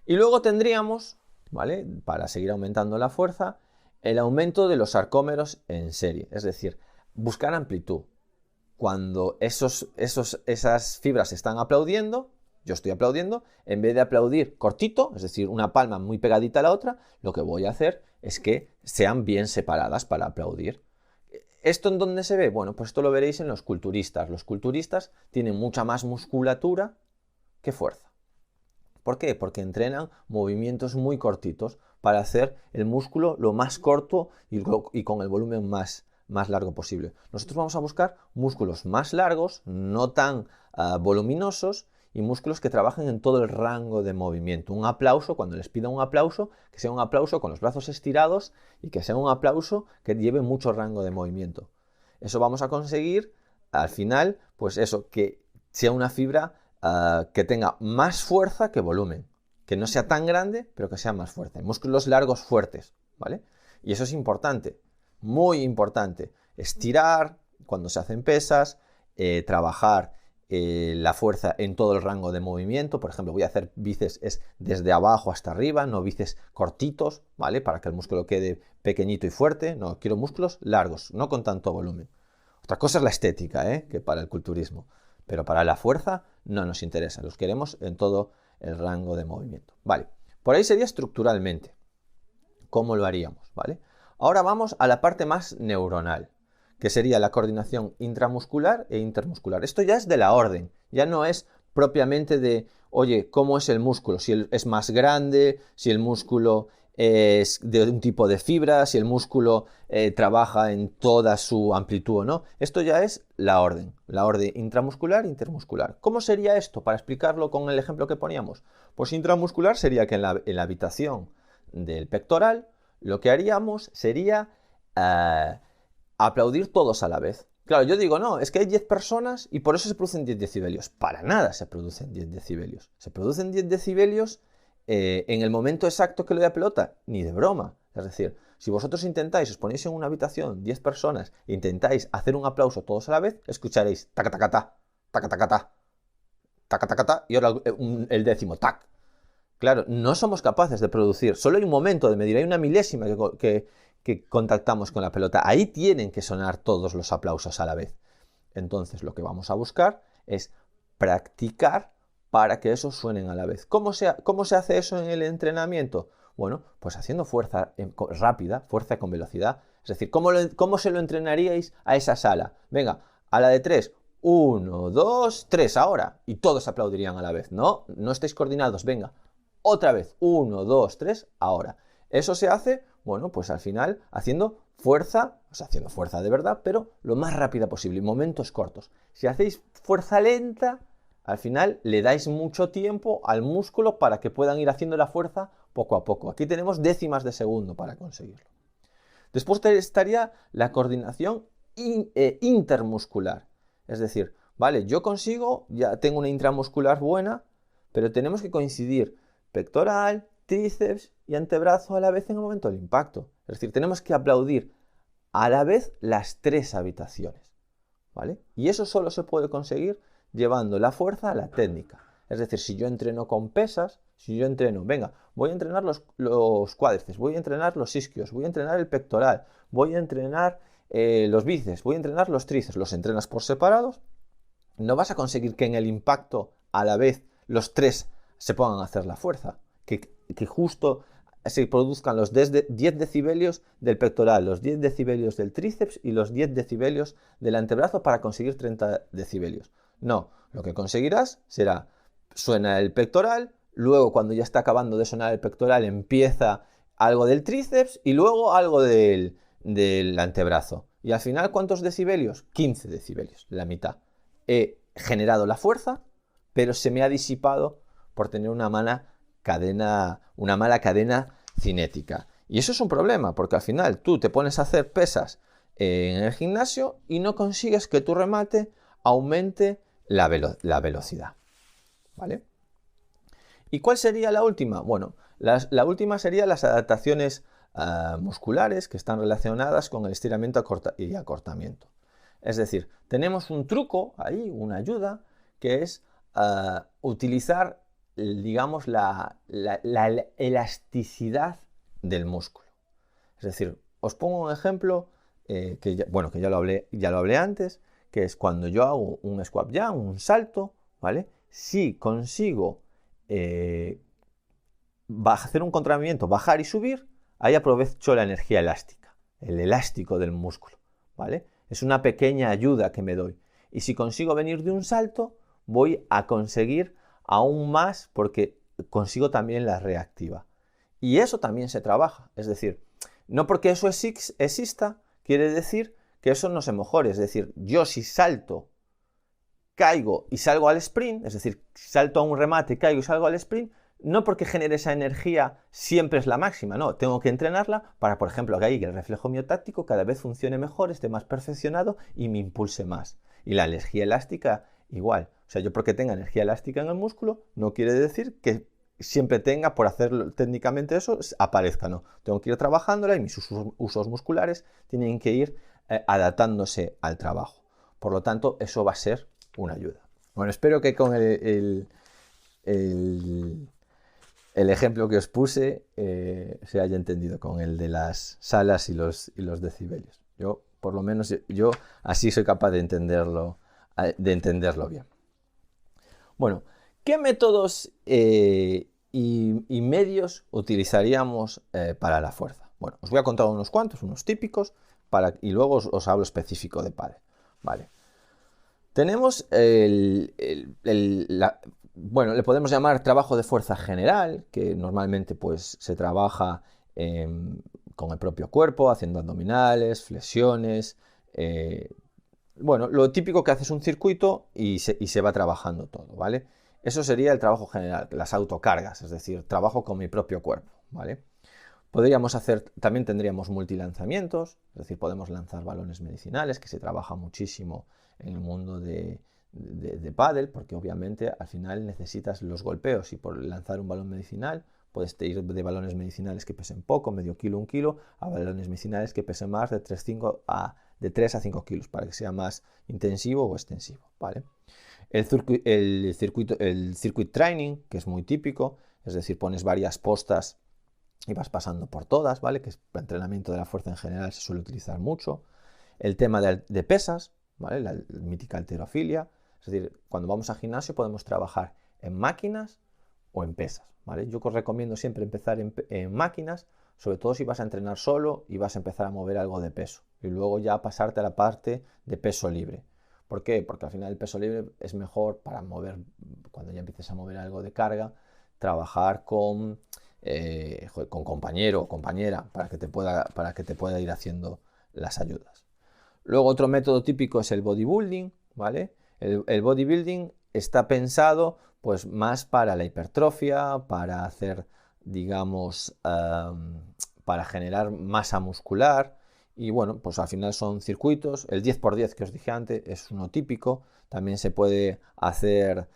Y luego tendríamos, ¿vale? Para seguir aumentando la fuerza, el aumento de los sarcómeros en serie, es decir, buscar amplitud. Cuando esas fibras están aplaudiendo, yo estoy aplaudiendo, en vez de aplaudir cortito, es decir, una palma muy pegadita a la otra, lo que voy a hacer es que sean bien separadas para aplaudir. ¿Esto en dónde se ve? Bueno, pues esto lo veréis en los culturistas. Los culturistas tienen mucha más musculatura que fuerza. ¿Por qué? Porque entrenan movimientos muy cortitos para hacer el músculo lo más corto y con el volumen más más largo posible. Nosotros vamos a buscar músculos más largos, no tan voluminosos, y músculos que trabajen en todo el rango de movimiento. Un aplauso, cuando les pida un aplauso, que sea un aplauso con los brazos estirados y que sea un aplauso que lleve mucho rango de movimiento. Eso vamos a conseguir al final, pues eso, que sea una fibra que tenga más fuerza que volumen, que no sea tan grande, pero que sea más fuerte. Músculos largos fuertes, ¿vale? Y eso es importante, muy importante. Estirar cuando se hacen pesas, trabajar la fuerza en todo el rango de movimiento. Por ejemplo, voy a hacer bíceps es desde abajo hasta arriba, no bíceps cortitos, ¿vale? Para que el músculo quede pequeñito y fuerte. No, quiero músculos largos, no con tanto volumen. Otra cosa es la estética, que para el culturismo. Pero para la fuerza no nos interesa. Los queremos en todo el rango de movimiento. Vale, por ahí sería estructuralmente. ¿Cómo lo haríamos? ¿Vale? Ahora vamos a la parte más neuronal, que sería la coordinación intramuscular e intermuscular. Esto ya es de la orden, ya no es propiamente de, oye, ¿cómo es el músculo? Si es más grande, si el músculo es de un tipo de fibra, si el músculo trabaja en toda su amplitud o no. Esto ya es la orden intramuscular e intermuscular. ¿Cómo sería esto? Para explicarlo con el ejemplo que poníamos. Pues intramuscular sería que en la habitación del pectoral lo que haríamos sería aplaudir todos a la vez. Claro, yo digo, no, es que hay 10 personas y por eso se producen 10 decibelios. Para nada se producen 10 decibelios. Se producen 10 decibelios en el momento exacto que le da pelota, ni de broma. Es decir, si vosotros os ponéis en una habitación 10 personas e intentáis hacer un aplauso todos a la vez, escucharéis taca taca ta, taca taca ta, taca taca ta, y ahora el décimo, tac. Claro, no somos capaces de producir, solo hay un momento de medir, hay una milésima que contactamos con la pelota. Ahí tienen que sonar todos los aplausos a la vez. Entonces lo que vamos a buscar es practicar para que esos suenen a la vez. ¿Cómo se hace eso en el entrenamiento? Bueno, pues haciendo fuerza rápida, fuerza con velocidad. Es decir, ¿cómo se lo entrenaríais a esa sala? Venga, a la de 3. 1, 2, 3, ahora. Y todos aplaudirían a la vez. No estáis coordinados. Venga, otra vez. 1, 2, 3, ahora. Eso se hace, bueno, pues al final haciendo fuerza de verdad, pero lo más rápida posible, en momentos cortos. Si hacéis fuerza lenta, al final le dais mucho tiempo al músculo para que puedan ir haciendo la fuerza poco a poco. Aquí tenemos décimas de segundo para conseguirlo. Después estaría la coordinación intermuscular. Es decir, vale, yo ya tengo una intramuscular buena, pero tenemos que coincidir pectoral, tríceps y antebrazo a la vez en el momento del impacto. Es decir, tenemos que aplaudir a la vez las 3 habitaciones, ¿vale? Y eso solo se puede conseguir llevando la fuerza a la técnica. Es decir, si yo entreno con pesas, venga, voy a entrenar los cuádriceps, voy a entrenar los isquios, voy a entrenar el pectoral, voy a entrenar los bíceps, voy a entrenar los tríceps, los entrenas por separados, no vas a conseguir que en el impacto a la vez los 3 se pongan a hacer la fuerza, que justo se produzcan los 10 decibelios del pectoral, los 10 decibelios del tríceps y los 10 decibelios del antebrazo para conseguir 30 decibelios. No, lo que conseguirás será, suena el pectoral, luego cuando ya está acabando de sonar el pectoral empieza algo del tríceps y luego algo del antebrazo. Y al final, ¿cuántos decibelios? 15 decibelios, la mitad. He generado la fuerza, pero se me ha disipado por tener una mala cadena cinética. Y eso es un problema, porque al final tú te pones a hacer pesas en el gimnasio y no consigues que tu remate aumente la velocidad. ¿Vale? ¿Y cuál sería la última? Bueno, la última sería las adaptaciones musculares que están relacionadas con el estiramiento y acortamiento. Es decir, tenemos un truco ahí, una ayuda, que es utilizar, digamos, la elasticidad del músculo. Es decir, os pongo un ejemplo que ya lo hablé antes, que es cuando yo hago un squat jump, un salto, ¿vale? Si consigo hacer un contramovimiento, bajar y subir, ahí aprovecho la energía elástica, el elástico del músculo, ¿vale? Es una pequeña ayuda que me doy. Y si consigo venir de un salto, voy a conseguir aún más porque consigo también la reactiva. Y eso también se trabaja. Es decir, no porque eso exista, quiere decir que eso no se mejore. Es decir, yo si salto, caigo y salgo al sprint, es decir, si salto a un remate, caigo y salgo al sprint, no porque genere esa energía siempre es la máxima, no, tengo que entrenarla para, por ejemplo, que ahí el reflejo miotáctico cada vez funcione mejor, esté más perfeccionado y me impulse más. Y la energía elástica igual. O sea, yo porque tenga energía elástica en el músculo no quiere decir que siempre tenga, por hacer técnicamente eso, aparezca, no. Tengo que ir trabajándola y mis usos musculares tienen que ir adaptándose al trabajo. Por lo tanto, eso va a ser una ayuda. Bueno, espero que con el ejemplo que os puse se haya entendido con el de las salas y los decibelios. Yo, por lo menos, yo así soy capaz de entenderlo bien. Bueno, ¿qué métodos y medios utilizaríamos para la fuerza? Bueno, os voy a contar unos cuantos, unos típicos, y luego os hablo específico de pádel. Vale. Tenemos bueno, le podemos llamar trabajo de fuerza general, que normalmente pues se trabaja con el propio cuerpo, haciendo abdominales, flexiones. Bueno, lo típico que haces un circuito y se va trabajando todo, ¿vale? Eso sería el trabajo general, las autocargas, es decir, trabajo con mi propio cuerpo, ¿vale? Podríamos hacer, también tendríamos multilanzamientos, es decir, podemos lanzar balones medicinales, que se trabaja muchísimo en el mundo de pádel, porque obviamente al final necesitas los golpeos y por lanzar un balón medicinal puedes ir de balones medicinales que pesen poco, medio kilo, 1 kilo, a balones medicinales que pesen más de 3 a 5 kilos, para que sea más intensivo o extensivo, ¿vale? El circuit training, que es muy típico, es decir, pones varias postas y vas pasando por todas, ¿vale? Que es el entrenamiento de la fuerza en general, se suele utilizar mucho. El tema de pesas, ¿vale? La mítica halterofilia. Es decir, cuando vamos al gimnasio podemos trabajar en máquinas o en pesas, ¿vale? Yo os recomiendo siempre empezar en máquinas, sobre todo si vas a entrenar solo y vas a empezar a mover algo de peso. Y luego ya pasarte a la parte de peso libre. ¿Por qué? Porque al final el peso libre es mejor para mover, cuando ya empieces a mover algo de carga, trabajar con compañero o compañera para que te pueda ir haciendo las ayudas. Luego otro método típico es el bodybuilding, ¿vale? El bodybuilding está pensado pues más para la hipertrofia, para hacer, digamos, para generar masa muscular y bueno, pues al final son circuitos. El 10x10 que os dije antes es uno típico, también se puede hacer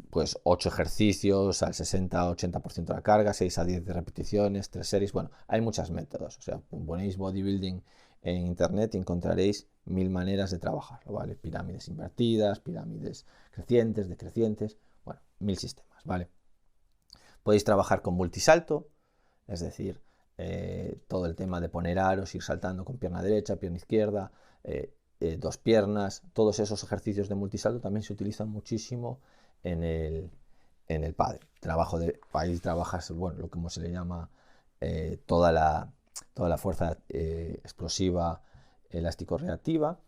pues 8 ejercicios al 60-80% de la carga, 6 a 10 de repeticiones, 3 series, bueno, hay muchos métodos, o sea, ponéis bodybuilding en internet y encontraréis 1000 maneras de trabajarlo, ¿vale? Pirámides invertidas, pirámides crecientes, decrecientes, bueno, 1000 sistemas, ¿vale? Podéis trabajar con multisalto, es decir, todo el tema de poner aros, ir saltando con pierna derecha, pierna izquierda, 2 piernas, todos esos ejercicios de multisalto también se utilizan muchísimo en el pádel. Ahí trabajas, bueno, lo que se le llama toda la fuerza explosiva elástico-reactiva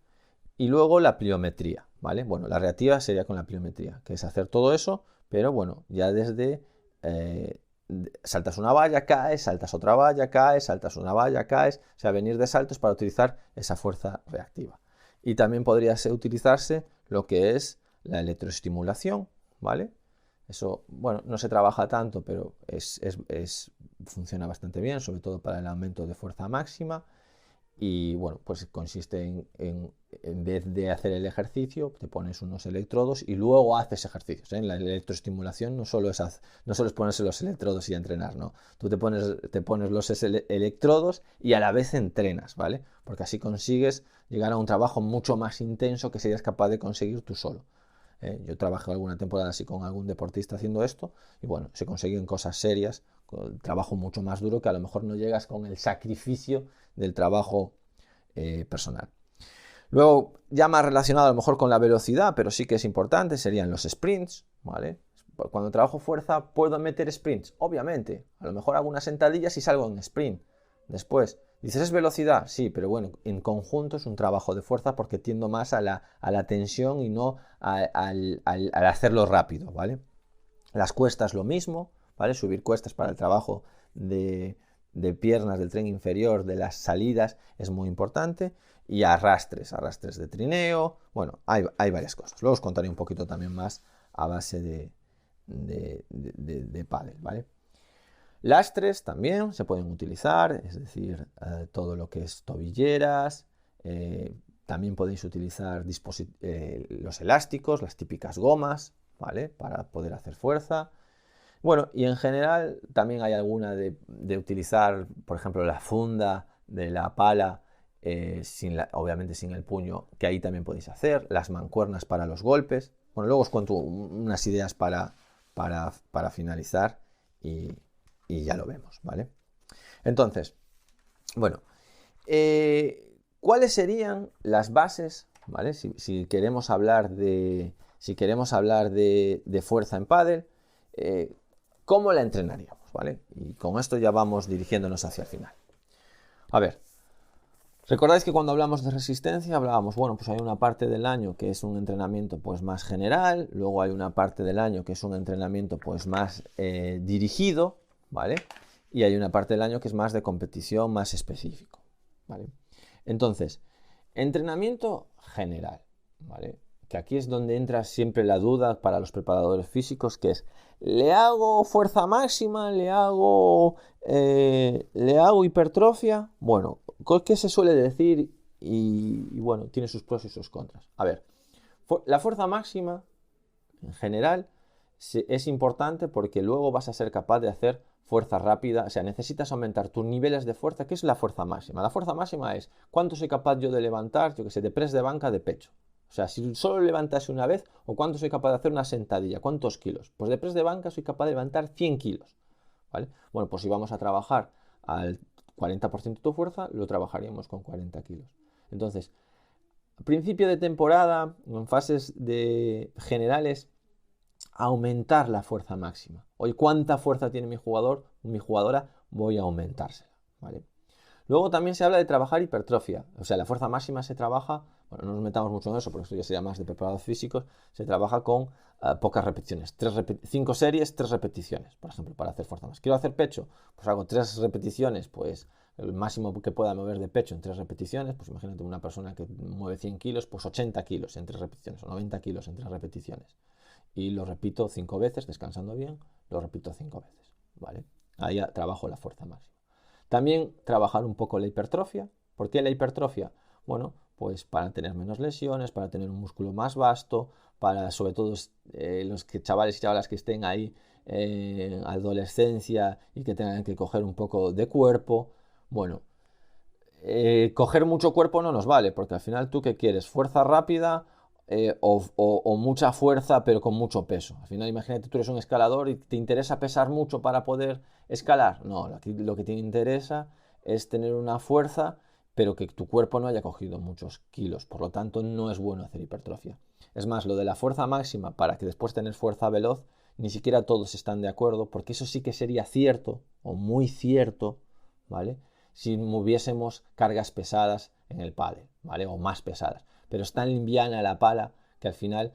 y luego la pliometría, ¿vale? Bueno, la reactiva sería con la pliometría, que es hacer todo eso, pero bueno, ya desde saltas una valla, caes, saltas otra valla, caes, saltas una valla, caes, o sea, venir de saltos para utilizar esa fuerza reactiva. Y también podría utilizarse lo que es la electroestimulación, ¿vale? Eso, bueno, no se trabaja tanto, pero funciona bastante bien, sobre todo para el aumento de fuerza máxima. Y bueno, pues consiste en vez de hacer el ejercicio, te pones unos electrodos y luego haces ejercicios, ¿eh? La electroestimulación no solo es ponerse los electrodos y entrenar, ¿no? Tú te pones los electrodos y a la vez entrenas, ¿vale? Porque así consigues llegar a un trabajo mucho más intenso que serías capaz de conseguir tú solo. Yo trabajé alguna temporada así con algún deportista haciendo esto y bueno, se consiguen cosas serias, con trabajo mucho más duro que a lo mejor no llegas con el sacrificio del trabajo personal. Luego, ya más relacionado a lo mejor con la velocidad, pero sí que es importante, serían los sprints, ¿vale? Cuando trabajo fuerza, ¿puedo meter sprints? Obviamente, a lo mejor hago unas sentadillas y salgo en sprint. Después, dices, ¿es velocidad? Sí, pero bueno, en conjunto es un trabajo de fuerza porque tiendo más a la tensión y no al hacerlo rápido, ¿vale? Las cuestas lo mismo, ¿vale? Subir cuestas para el trabajo de de piernas del tren inferior, de las salidas, es muy importante. Y arrastres de trineo. Bueno, hay varias cosas. Luego os contaré un poquito también más a base de pádel, ¿vale? Lastres también se pueden utilizar, es decir, todo lo que es tobilleras. También podéis utilizar los elásticos, las típicas gomas, ¿vale? Para poder hacer fuerza. Bueno, y en general también hay alguna de utilizar, por ejemplo, la funda de la pala, obviamente sin el puño, que ahí también podéis hacer. Las mancuernas para los golpes. Bueno, luego os cuento unas ideas para finalizar y ya lo vemos, ¿vale? Entonces, bueno, ¿cuáles serían las bases, ¿vale? Si queremos hablar de fuerza en pádel, ¿cómo la entrenaríamos, ¿vale? Y con esto ya vamos dirigiéndonos hacia el final. A ver, recordáis que cuando hablamos de resistencia hablábamos, bueno, pues hay una parte del año que es un entrenamiento pues más general, luego hay una parte del año que es un entrenamiento pues más dirigido, ¿vale? Y hay una parte del año que es más de competición, más específico, ¿vale? Entonces, entrenamiento general, ¿vale? Que aquí es donde entra siempre la duda para los preparadores físicos, que es, ¿le hago fuerza máxima? ¿Le hago hipertrofia? Bueno, ¿qué se suele decir? Y bueno, tiene sus pros y sus contras. A ver, la fuerza máxima, en general, es importante porque luego vas a ser capaz de hacer fuerza rápida, o sea, necesitas aumentar tus niveles de fuerza. ¿Qué es la fuerza máxima? La fuerza máxima es cuánto soy capaz yo de levantar, yo que sé, de press de banca de pecho. O sea, si solo levantase una vez, o cuánto soy capaz de hacer una sentadilla, cuántos kilos. Pues de press de banca soy capaz de levantar 100 kilos, ¿vale? Bueno, pues si vamos a trabajar al 40% de tu fuerza, lo trabajaríamos con 40 kilos. Entonces, a principio de temporada, en fases generales, aumentar la fuerza máxima. Hoy, ¿cuánta fuerza tiene mi jugador, mi jugadora? Voy a aumentársela, ¿vale? Luego también se habla de trabajar hipertrofia. O sea, la fuerza máxima se trabaja, bueno, no nos metamos mucho en eso porque esto ya sería más de preparados físicos, se trabaja con pocas repeticiones. 5 series, 3 repeticiones, por ejemplo, para hacer fuerza máxima. ¿Quiero hacer pecho? Pues hago 3 repeticiones, pues el máximo que pueda mover de pecho en 3 repeticiones, pues imagínate una persona que mueve 100 kilos, pues 80 kilos en 3 repeticiones, o 90 kilos en 3 repeticiones. Y lo repito 5 veces, descansando bien, lo repito 5 veces, ¿vale? Ahí trabajo la fuerza máxima. También trabajar un poco la hipertrofia. ¿Por qué la hipertrofia? Bueno, pues para tener menos lesiones, para tener un músculo más vasto, para sobre todo los chavales y chavalas que estén ahí en adolescencia y que tengan que coger un poco de cuerpo. Bueno, coger mucho cuerpo no nos vale, porque al final tú ¿qué quieres? ¿Fuerza rápida o mucha fuerza pero con mucho peso? Al final imagínate, tú eres un escalador y te interesa pesar mucho para poder escalar. No, lo que te interesa es tener una fuerza pero que tu cuerpo no haya cogido muchos kilos. Por lo tanto, no es bueno hacer hipertrofia. Es más, lo de la fuerza máxima para que después tener fuerza veloz, ni siquiera todos están de acuerdo, porque eso sí que sería cierto o muy cierto, ¿vale? Si moviésemos cargas pesadas en el pádel, ¿vale? O más pesadas. Pero es tan liviana la pala que al final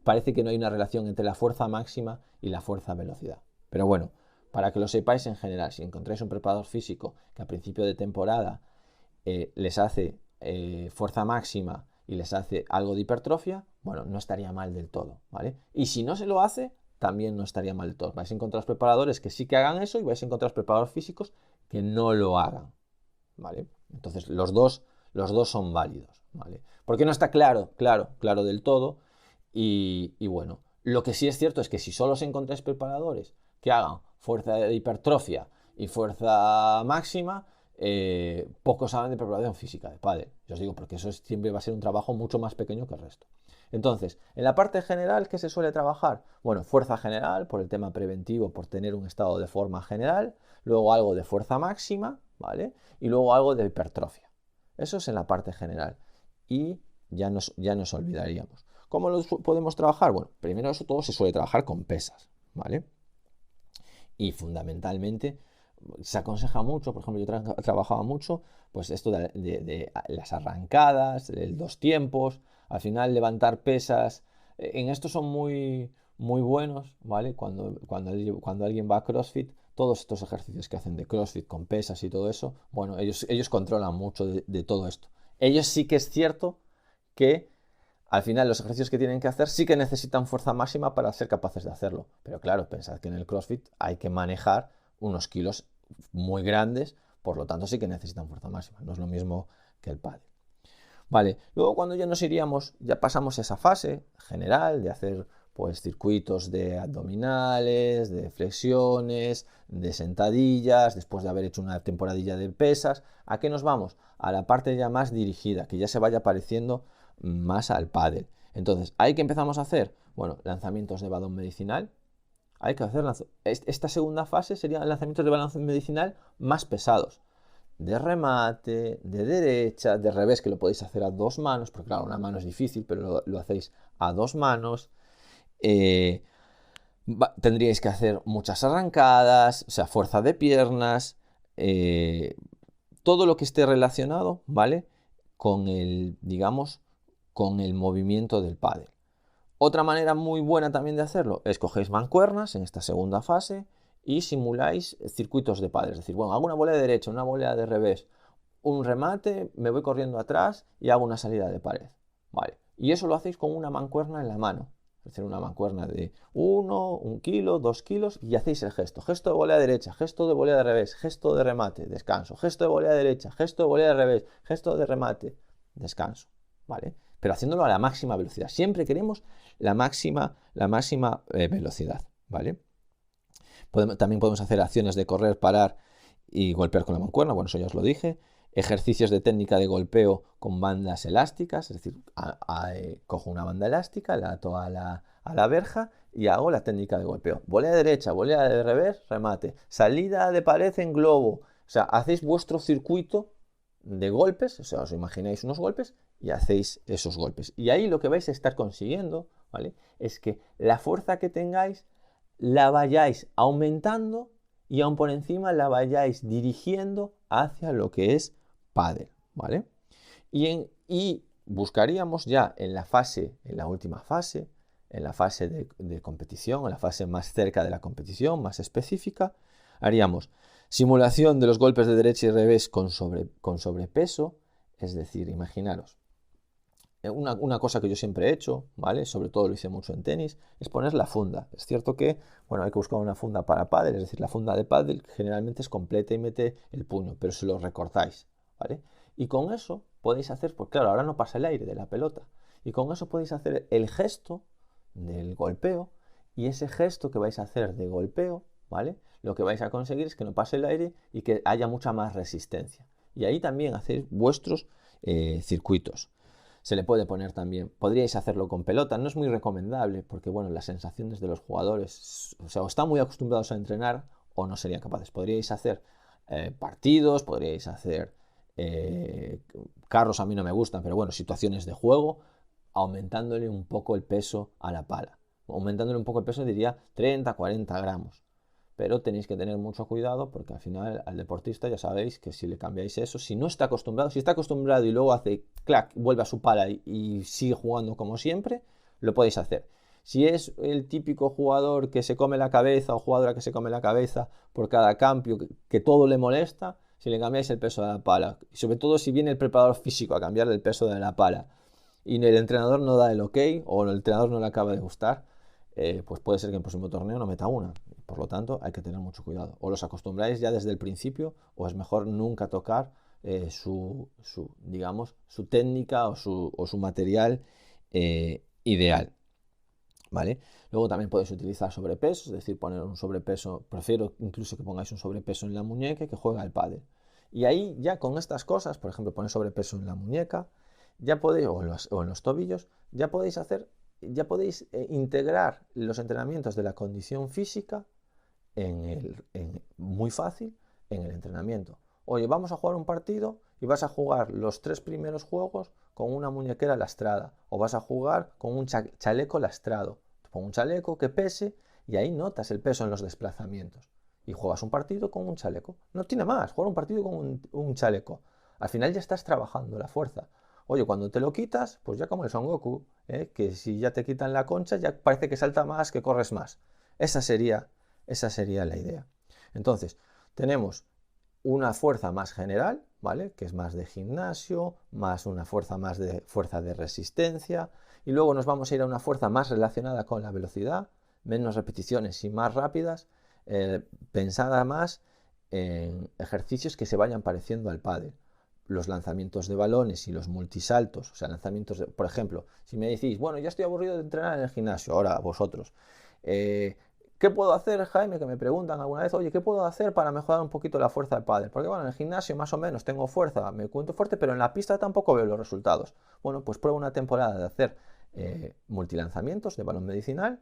parece que no hay una relación entre la fuerza máxima y la fuerza velocidad. Pero bueno, para que lo sepáis en general, si encontráis un preparador físico que a principio de temporada les hace fuerza máxima y les hace algo de hipertrofia, bueno, no estaría mal del todo, ¿vale? Y si no se lo hace, también no estaría mal del todo. Vais a encontrar preparadores que sí que hagan eso y vais a encontrar preparadores físicos que no lo hagan, ¿vale? Entonces los dos son válidos, ¿vale? Porque no está claro del todo y bueno, lo que sí es cierto es que si solo os encontráis preparadores que hagan fuerza de hipertrofia y fuerza máxima, pocos saben de preparación física de pádel. Yo os digo porque eso siempre va a ser un trabajo mucho más pequeño que el resto. Entonces, en la parte general, ¿qué se suele trabajar? Bueno, fuerza general, por el tema preventivo, por tener un estado de forma general, luego algo de fuerza máxima, ¿vale? Y luego algo de hipertrofia. Eso es en la parte general. Y ya nos olvidaríamos. ¿Cómo lo podemos trabajar? Bueno, primero eso todo se suele trabajar con pesas, ¿vale? Y fundamentalmente se aconseja mucho, por ejemplo, yo trabajaba mucho, pues esto de las arrancadas, el 2 tiempos, al final levantar pesas, en esto son muy, muy buenos, ¿vale? Cuando alguien va a CrossFit, todos estos ejercicios que hacen de CrossFit con pesas y todo eso, bueno, ellos controlan mucho de todo esto. Ellos sí que es cierto que al final los ejercicios que tienen que hacer sí que necesitan fuerza máxima para ser capaces de hacerlo. Pero claro, pensad que en el CrossFit hay que manejar unos kilos muy grandes, por lo tanto sí que necesitan fuerza máxima. No es lo mismo que el pádel. Vale, luego cuando ya nos iríamos, ya pasamos esa fase general de hacer pues circuitos de abdominales, de flexiones, de sentadillas, después de haber hecho una temporadilla de pesas. ¿A qué nos vamos? A la parte ya más dirigida, que ya se vaya pareciendo más al pádel. Entonces, ¿ahí qué empezamos a hacer? Bueno, lanzamientos de balón medicinal. Hay que hacer esta segunda fase serían lanzamientos de balón medicinal más pesados. De remate, de derecha, de revés, que lo podéis hacer a 2 manos, porque claro, una mano es difícil, pero lo hacéis a 2 manos. Tendríais que hacer muchas arrancadas, o sea, fuerza de piernas, todo lo que esté relacionado, ¿vale? Con el, digamos, con el movimiento del pádel. Otra manera muy buena también de hacerlo es cogéis mancuernas en esta segunda fase y simuláis circuitos de pádel. Es decir, bueno, hago una volea de derecha, una volea de revés, un remate, me voy corriendo atrás y hago una salida de pared. Vale. Y eso lo hacéis con una mancuerna en la mano. Es decir, una mancuerna de 1 kilo, 2 kilos y hacéis el gesto. Gesto de volea derecha, gesto de volea de revés, gesto de remate, descanso. Gesto de volea derecha, gesto de volea de revés, gesto de remate, descanso. ¿Vale? Pero haciéndolo a la máxima velocidad. Siempre queremos la máxima velocidad, ¿vale? También podemos hacer acciones de correr, parar y golpear con la mancuerna, bueno, eso ya os lo dije. Ejercicios de técnica de golpeo con bandas elásticas, es decir, cojo una banda elástica, la ato a la verja y hago la técnica de golpeo. Volea de derecha, volea de revés, remate. Salida de pared en globo. O sea, hacéis vuestro circuito de golpes, o sea, os imagináis unos golpes y hacéis esos golpes. Y ahí lo que vais a estar consiguiendo, ¿vale? Es que la fuerza que tengáis la vayáis aumentando y aún por encima la vayáis dirigiendo hacia lo que es pádel, ¿vale? Y buscaríamos ya en la última fase, en la fase de competición, en la fase más cerca de la competición, más específica, haríamos simulación de los golpes de derecha y revés con sobrepeso, es decir, imaginaros, una cosa que yo siempre he hecho, ¿vale? Sobre todo lo hice mucho en tenis, es poner la funda. Es cierto que, bueno, hay que buscar una funda para pádel, es decir, la funda de pádel generalmente es completa y mete el puño, pero si lo recortáis, ¿vale? Y con eso podéis hacer, pues claro, ahora no pasa el aire de la pelota, y con eso podéis hacer el gesto del golpeo, y ese gesto que vais a hacer de golpeo, ¿vale? Lo que vais a conseguir es que no pase el aire y que haya mucha más resistencia. Y ahí también hacéis vuestros circuitos. Se le puede poner también, podríais hacerlo con pelota, no es muy recomendable porque, bueno, las sensaciones de los jugadores, o sea, o están muy acostumbrados a entrenar o no serían capaces. Podríais hacer partidos, podríais hacer carros, a mí no me gustan, pero bueno, situaciones de juego, aumentándole un poco el peso a la pala. Aumentándole un poco el peso diría 30, 40 gramos. Pero tenéis que tener mucho cuidado porque al final al deportista ya sabéis que si le cambiáis eso, si no está acostumbrado, si está acostumbrado y luego hace clac, vuelve a su pala y sigue jugando como siempre, lo podéis hacer. Si es el típico jugador que se come la cabeza o jugadora que se come la cabeza por cada cambio, que todo le molesta, si le cambiáis el peso de la pala, y sobre todo si viene el preparador físico a cambiarle el peso de la pala y el entrenador no da el ok o el entrenador no le acaba de gustar, pues puede ser que en el próximo torneo no meta una. Por lo tanto, hay que tener mucho cuidado. O los acostumbráis ya desde el principio, o es mejor nunca tocar digamos, su técnica o su material ideal. ¿Vale? Luego también podéis utilizar sobrepeso, es decir, poner un sobrepeso. Prefiero incluso que pongáis un sobrepeso en la muñeca que juega al pádel. Y ahí ya con estas cosas, por ejemplo, poner sobrepeso en la muñeca, ya podéis, o en los tobillos, ya podéis integrar los entrenamientos de la condición física muy fácil en el entrenamiento. Oye, vamos a jugar un partido y vas a jugar los 3 primeros juegos con una muñequera lastrada o vas a jugar con un chaleco lastrado. Con un chaleco que pese y ahí notas el peso en los desplazamientos. Y juegas un partido con un chaleco. No tiene más, jugar un partido con un chaleco. Al final ya estás trabajando la fuerza. Oye, cuando te lo quitas, pues ya como el Son Goku, que si ya te quitan la concha, ya parece que salta más, que corres más. Esa sería la idea. Entonces, tenemos una fuerza más general, ¿vale? Que es más de gimnasio, más una fuerza de resistencia, y luego nos vamos a ir a una fuerza más relacionada con la velocidad, menos repeticiones y más rápidas, pensada más en ejercicios que se vayan pareciendo al pádel. Los lanzamientos de balones y los multisaltos, o sea, lanzamientos por ejemplo, si me decís, bueno, ya estoy aburrido de entrenar en el gimnasio, ahora vosotros, ¿qué puedo hacer, Jaime? Que me preguntan alguna vez, oye, ¿qué puedo hacer para mejorar un poquito la fuerza del pádel? Porque bueno, en el gimnasio más o menos tengo fuerza, me cuento fuerte, pero en la pista tampoco veo los resultados. Bueno, pues pruebo una temporada de hacer multilanzamientos de balón medicinal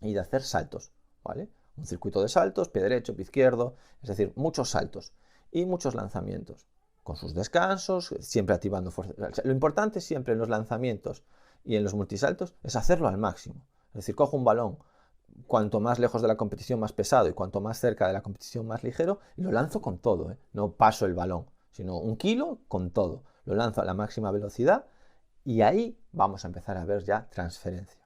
y de hacer saltos, ¿vale? Un circuito de saltos, pie derecho, pie izquierdo, es decir, muchos saltos y muchos lanzamientos, con sus descansos, siempre activando fuerza. Lo importante siempre en los lanzamientos y en los multisaltos es hacerlo al máximo. Es decir, cojo un balón, cuanto más lejos de la competición más pesado y cuanto más cerca de la competición más ligero, y lo lanzo con todo, no paso el balón, sino 1 kilo con todo. Lo lanzo a la máxima velocidad y ahí vamos a empezar a ver ya transferencia.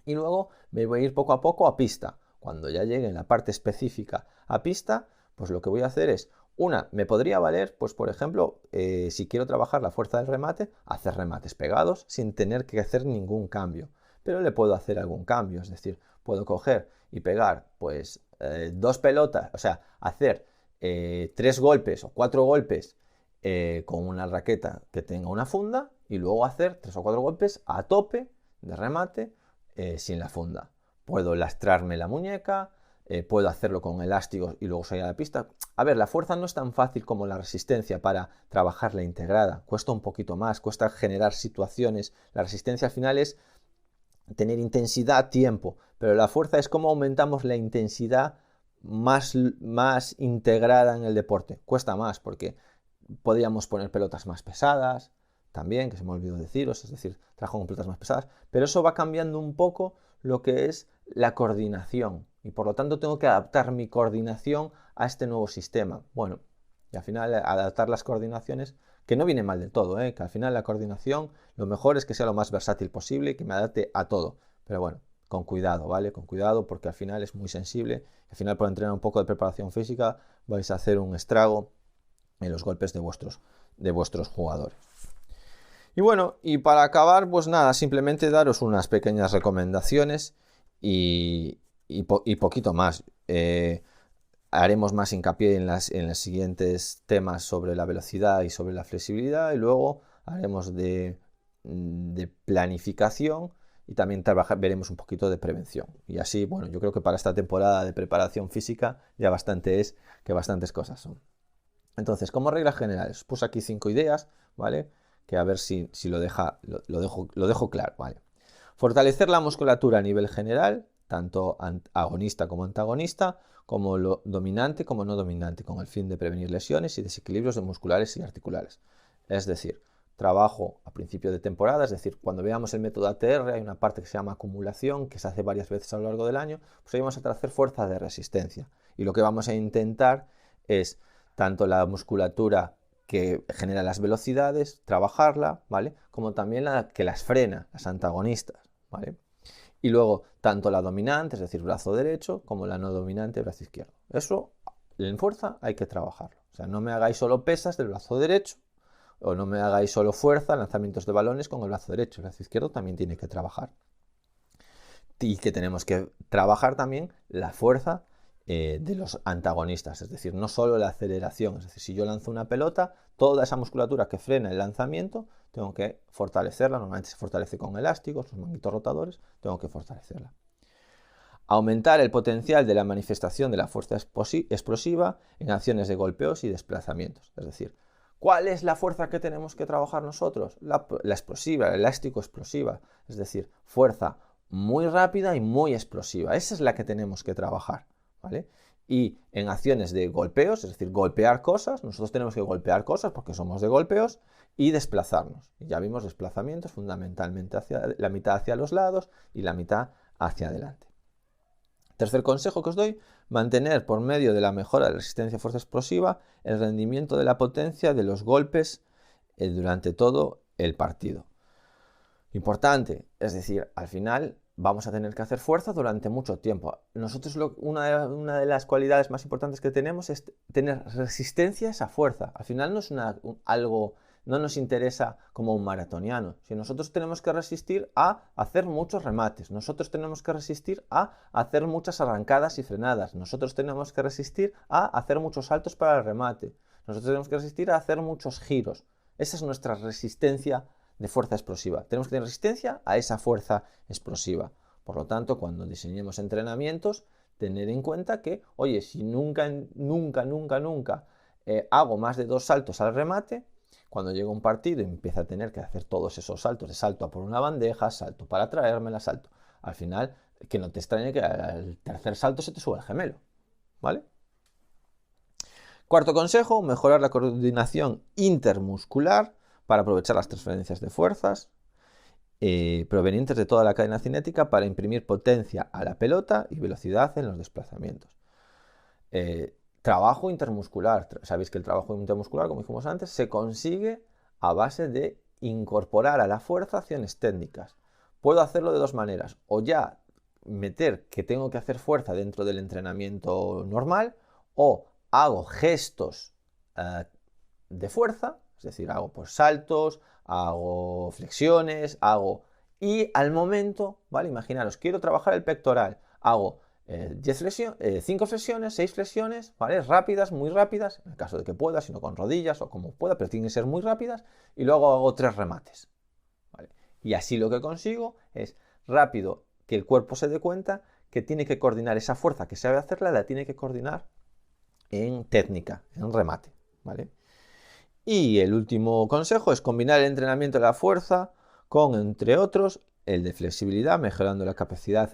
Y luego me voy a ir poco a poco a pista. Cuando ya llegue en la parte específica a pista, pues lo que voy a hacer es, me podría valer, pues por ejemplo, si quiero trabajar la fuerza del remate, hacer remates pegados sin tener que hacer ningún cambio. Pero le puedo hacer algún cambio, es decir, puedo coger y pegar pues 2 pelotas, o sea, hacer 3 golpes o 4 golpes con una raqueta que tenga una funda y luego hacer 3 o 4 golpes a tope de remate sin la funda. Puedo lastrarme la muñeca, puedo hacerlo con elásticos y luego salir a la pista. A ver, la fuerza no es tan fácil como la resistencia para trabajarla integrada. Cuesta un poquito más, cuesta generar situaciones. La resistencia al final es tener intensidad, tiempo, pero la fuerza es cómo aumentamos la intensidad más integrada en el deporte. Cuesta más porque podríamos poner pelotas más pesadas, también, que se me olvidó deciros, es decir, trabajo con pelotas más pesadas, pero eso va cambiando un poco lo que es la coordinación y por lo tanto tengo que adaptar mi coordinación a este nuevo sistema. Bueno, y al final adaptar las coordinaciones, que no viene mal del todo, que al final la coordinación lo mejor es que sea lo más versátil posible y que me adapte a todo, pero bueno, con cuidado, ¿vale? Con cuidado porque al final es muy sensible, al final por entrenar un poco de preparación física vais a hacer un estrago en los golpes de vuestros jugadores. Y bueno, y para acabar, pues nada, simplemente daros unas pequeñas recomendaciones y poquito más. Haremos más hincapié en los siguientes temas sobre la velocidad y sobre la flexibilidad y luego haremos de planificación y también veremos un poquito de prevención. Y así, bueno, yo creo que para esta temporada de preparación física ya bastante es que bastantes cosas son. Entonces, como regla general, os puse aquí 5 ideas, ¿vale? Que a ver si lo dejo claro, ¿vale? Fortalecer la musculatura a nivel general, tanto agonista como antagonista, como lo dominante como no dominante, con el fin de prevenir lesiones y desequilibrios musculares y articulares. Es decir, trabajo a principio de temporada, es decir, cuando veamos el método ATR hay una parte que se llama acumulación, que se hace varias veces a lo largo del año, pues ahí vamos a hacer fuerza de resistencia. Y lo que vamos a intentar es tanto la musculatura que genera las velocidades, trabajarla, ¿vale? Como también la que las frena, las antagonistas, ¿vale? Y luego, tanto la dominante, es decir, brazo derecho, como la no dominante, brazo izquierdo. Eso, en fuerza, hay que trabajarlo. O sea, no me hagáis solo pesas del brazo derecho, o no me hagáis solo fuerza, lanzamientos de balones con el brazo derecho. El brazo izquierdo también tiene que trabajar. Y que tenemos que trabajar también la fuerza de los antagonistas, es decir, no solo la aceleración, es decir, si yo lanzo una pelota, toda esa musculatura que frena el lanzamiento, tengo que fortalecerla, normalmente se fortalece con elásticos, los manguitos rotadores, tengo que fortalecerla. Aumentar el potencial de la manifestación de la fuerza explosiva en acciones de golpeos y desplazamientos, es decir, ¿cuál es la fuerza que tenemos que trabajar nosotros? La explosiva, la elástico explosiva, es decir, fuerza muy rápida y muy explosiva, esa es la que tenemos que trabajar. ¿Vale? Y en acciones de golpeos, es decir, golpear cosas, nosotros tenemos que golpear cosas porque somos de golpeos y desplazarnos. Y ya vimos desplazamientos fundamentalmente hacia la mitad hacia los lados y la mitad hacia adelante. Tercer consejo que os doy, mantener por medio de la mejora de la resistencia a fuerza explosiva el rendimiento de la potencia de los golpes durante todo el partido. Importante, es decir, al final vamos a tener que hacer fuerza durante mucho tiempo. Nosotros una de las cualidades más importantes que tenemos es tener resistencia a esa fuerza. Al final no es algo, no nos interesa como un maratoniano. Si nosotros tenemos que resistir a hacer muchos remates, nosotros tenemos que resistir a hacer muchas arrancadas y frenadas, nosotros tenemos que resistir a hacer muchos saltos para el remate, nosotros tenemos que resistir a hacer muchos giros. Esa es nuestra resistencia de fuerza explosiva. Tenemos que tener resistencia a esa fuerza explosiva. Por lo tanto, cuando diseñemos entrenamientos, tener en cuenta que, oye, si nunca hago más de 2 saltos al remate, cuando llega un partido y empieza a tener que hacer todos esos saltos, de salto a por una bandeja, salto para traérmela, salto, al final, que no te extrañe que al tercer salto se te suba el gemelo, ¿vale? Cuarto consejo, mejorar la coordinación intermuscular para aprovechar las transferencias de fuerzas provenientes de toda la cadena cinética para imprimir potencia a la pelota y velocidad en los desplazamientos. Trabajo intermuscular. Sabéis que el trabajo intermuscular, como dijimos antes, se consigue a base de incorporar a la fuerza acciones técnicas. Puedo hacerlo de 2 maneras. O ya meter que tengo que hacer fuerza dentro del entrenamiento normal, o hago gestos de fuerza, es decir, hago pues saltos, hago flexiones, y al momento, ¿vale? Imaginaros, quiero trabajar el pectoral, hago 5 flexiones, 6 flexiones, ¿vale? Rápidas, muy rápidas, en el caso de que pueda, si no con rodillas o como pueda, pero tienen que ser muy rápidas, y luego hago 3 remates, ¿vale? Y así lo que consigo es rápido que el cuerpo se dé cuenta que tiene que coordinar esa fuerza que sabe hacerla, la tiene que coordinar en técnica, en remate, ¿vale? Y el último consejo es combinar el entrenamiento de la fuerza con, entre otros, el de flexibilidad, mejorando la capacidad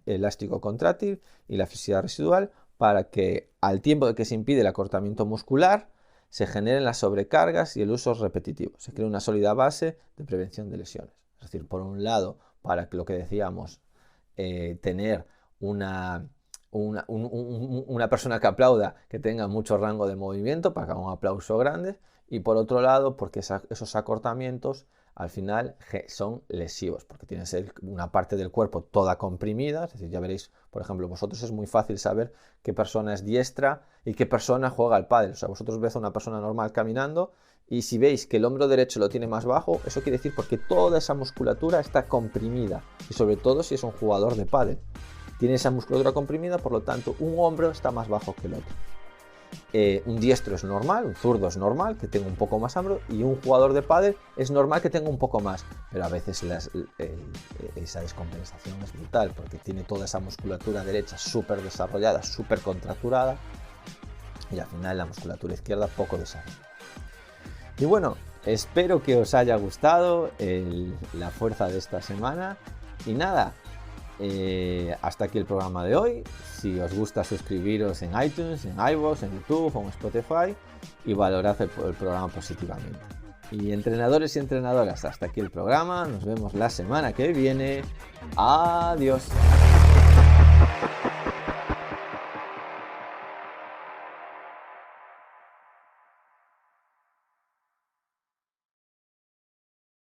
elástico-contráctil y la flexibilidad residual para que, al tiempo de que se impide el acortamiento muscular, se generen las sobrecargas y el uso repetitivo. Se crea una sólida base de prevención de lesiones. Es decir, por un lado, para que lo que decíamos, tener una persona que aplauda, que tenga mucho rango de movimiento, para que haga un aplauso grande, y por otro lado, porque esos acortamientos al final son lesivos, porque tiene que ser una parte del cuerpo toda comprimida. Es decir, ya veréis, por ejemplo, vosotros es muy fácil saber qué persona es diestra y qué persona juega al pádel. O sea, vosotros veis a una persona normal caminando y si veis que el hombro derecho lo tiene más bajo, eso quiere decir porque toda esa musculatura está comprimida, y sobre todo si es un jugador de pádel. Tiene esa musculatura comprimida, por lo tanto, un hombro está más bajo que el otro. Un diestro es normal, un zurdo es normal que tenga un poco más hombro, y un jugador de pádel es normal que tenga un poco más, pero a veces esa descompensación es brutal porque tiene toda esa musculatura derecha súper desarrollada, súper contracturada, y al final la musculatura izquierda poco desarrollada. Y bueno, espero que os haya gustado la fuerza de esta semana, y nada, hasta aquí el programa de hoy. Si os gusta, suscribiros en iTunes, en iVoox, en YouTube o en Spotify y valorad el programa positivamente. Y entrenadores y entrenadoras, hasta aquí el programa. Nos vemos la semana que viene. Adiós.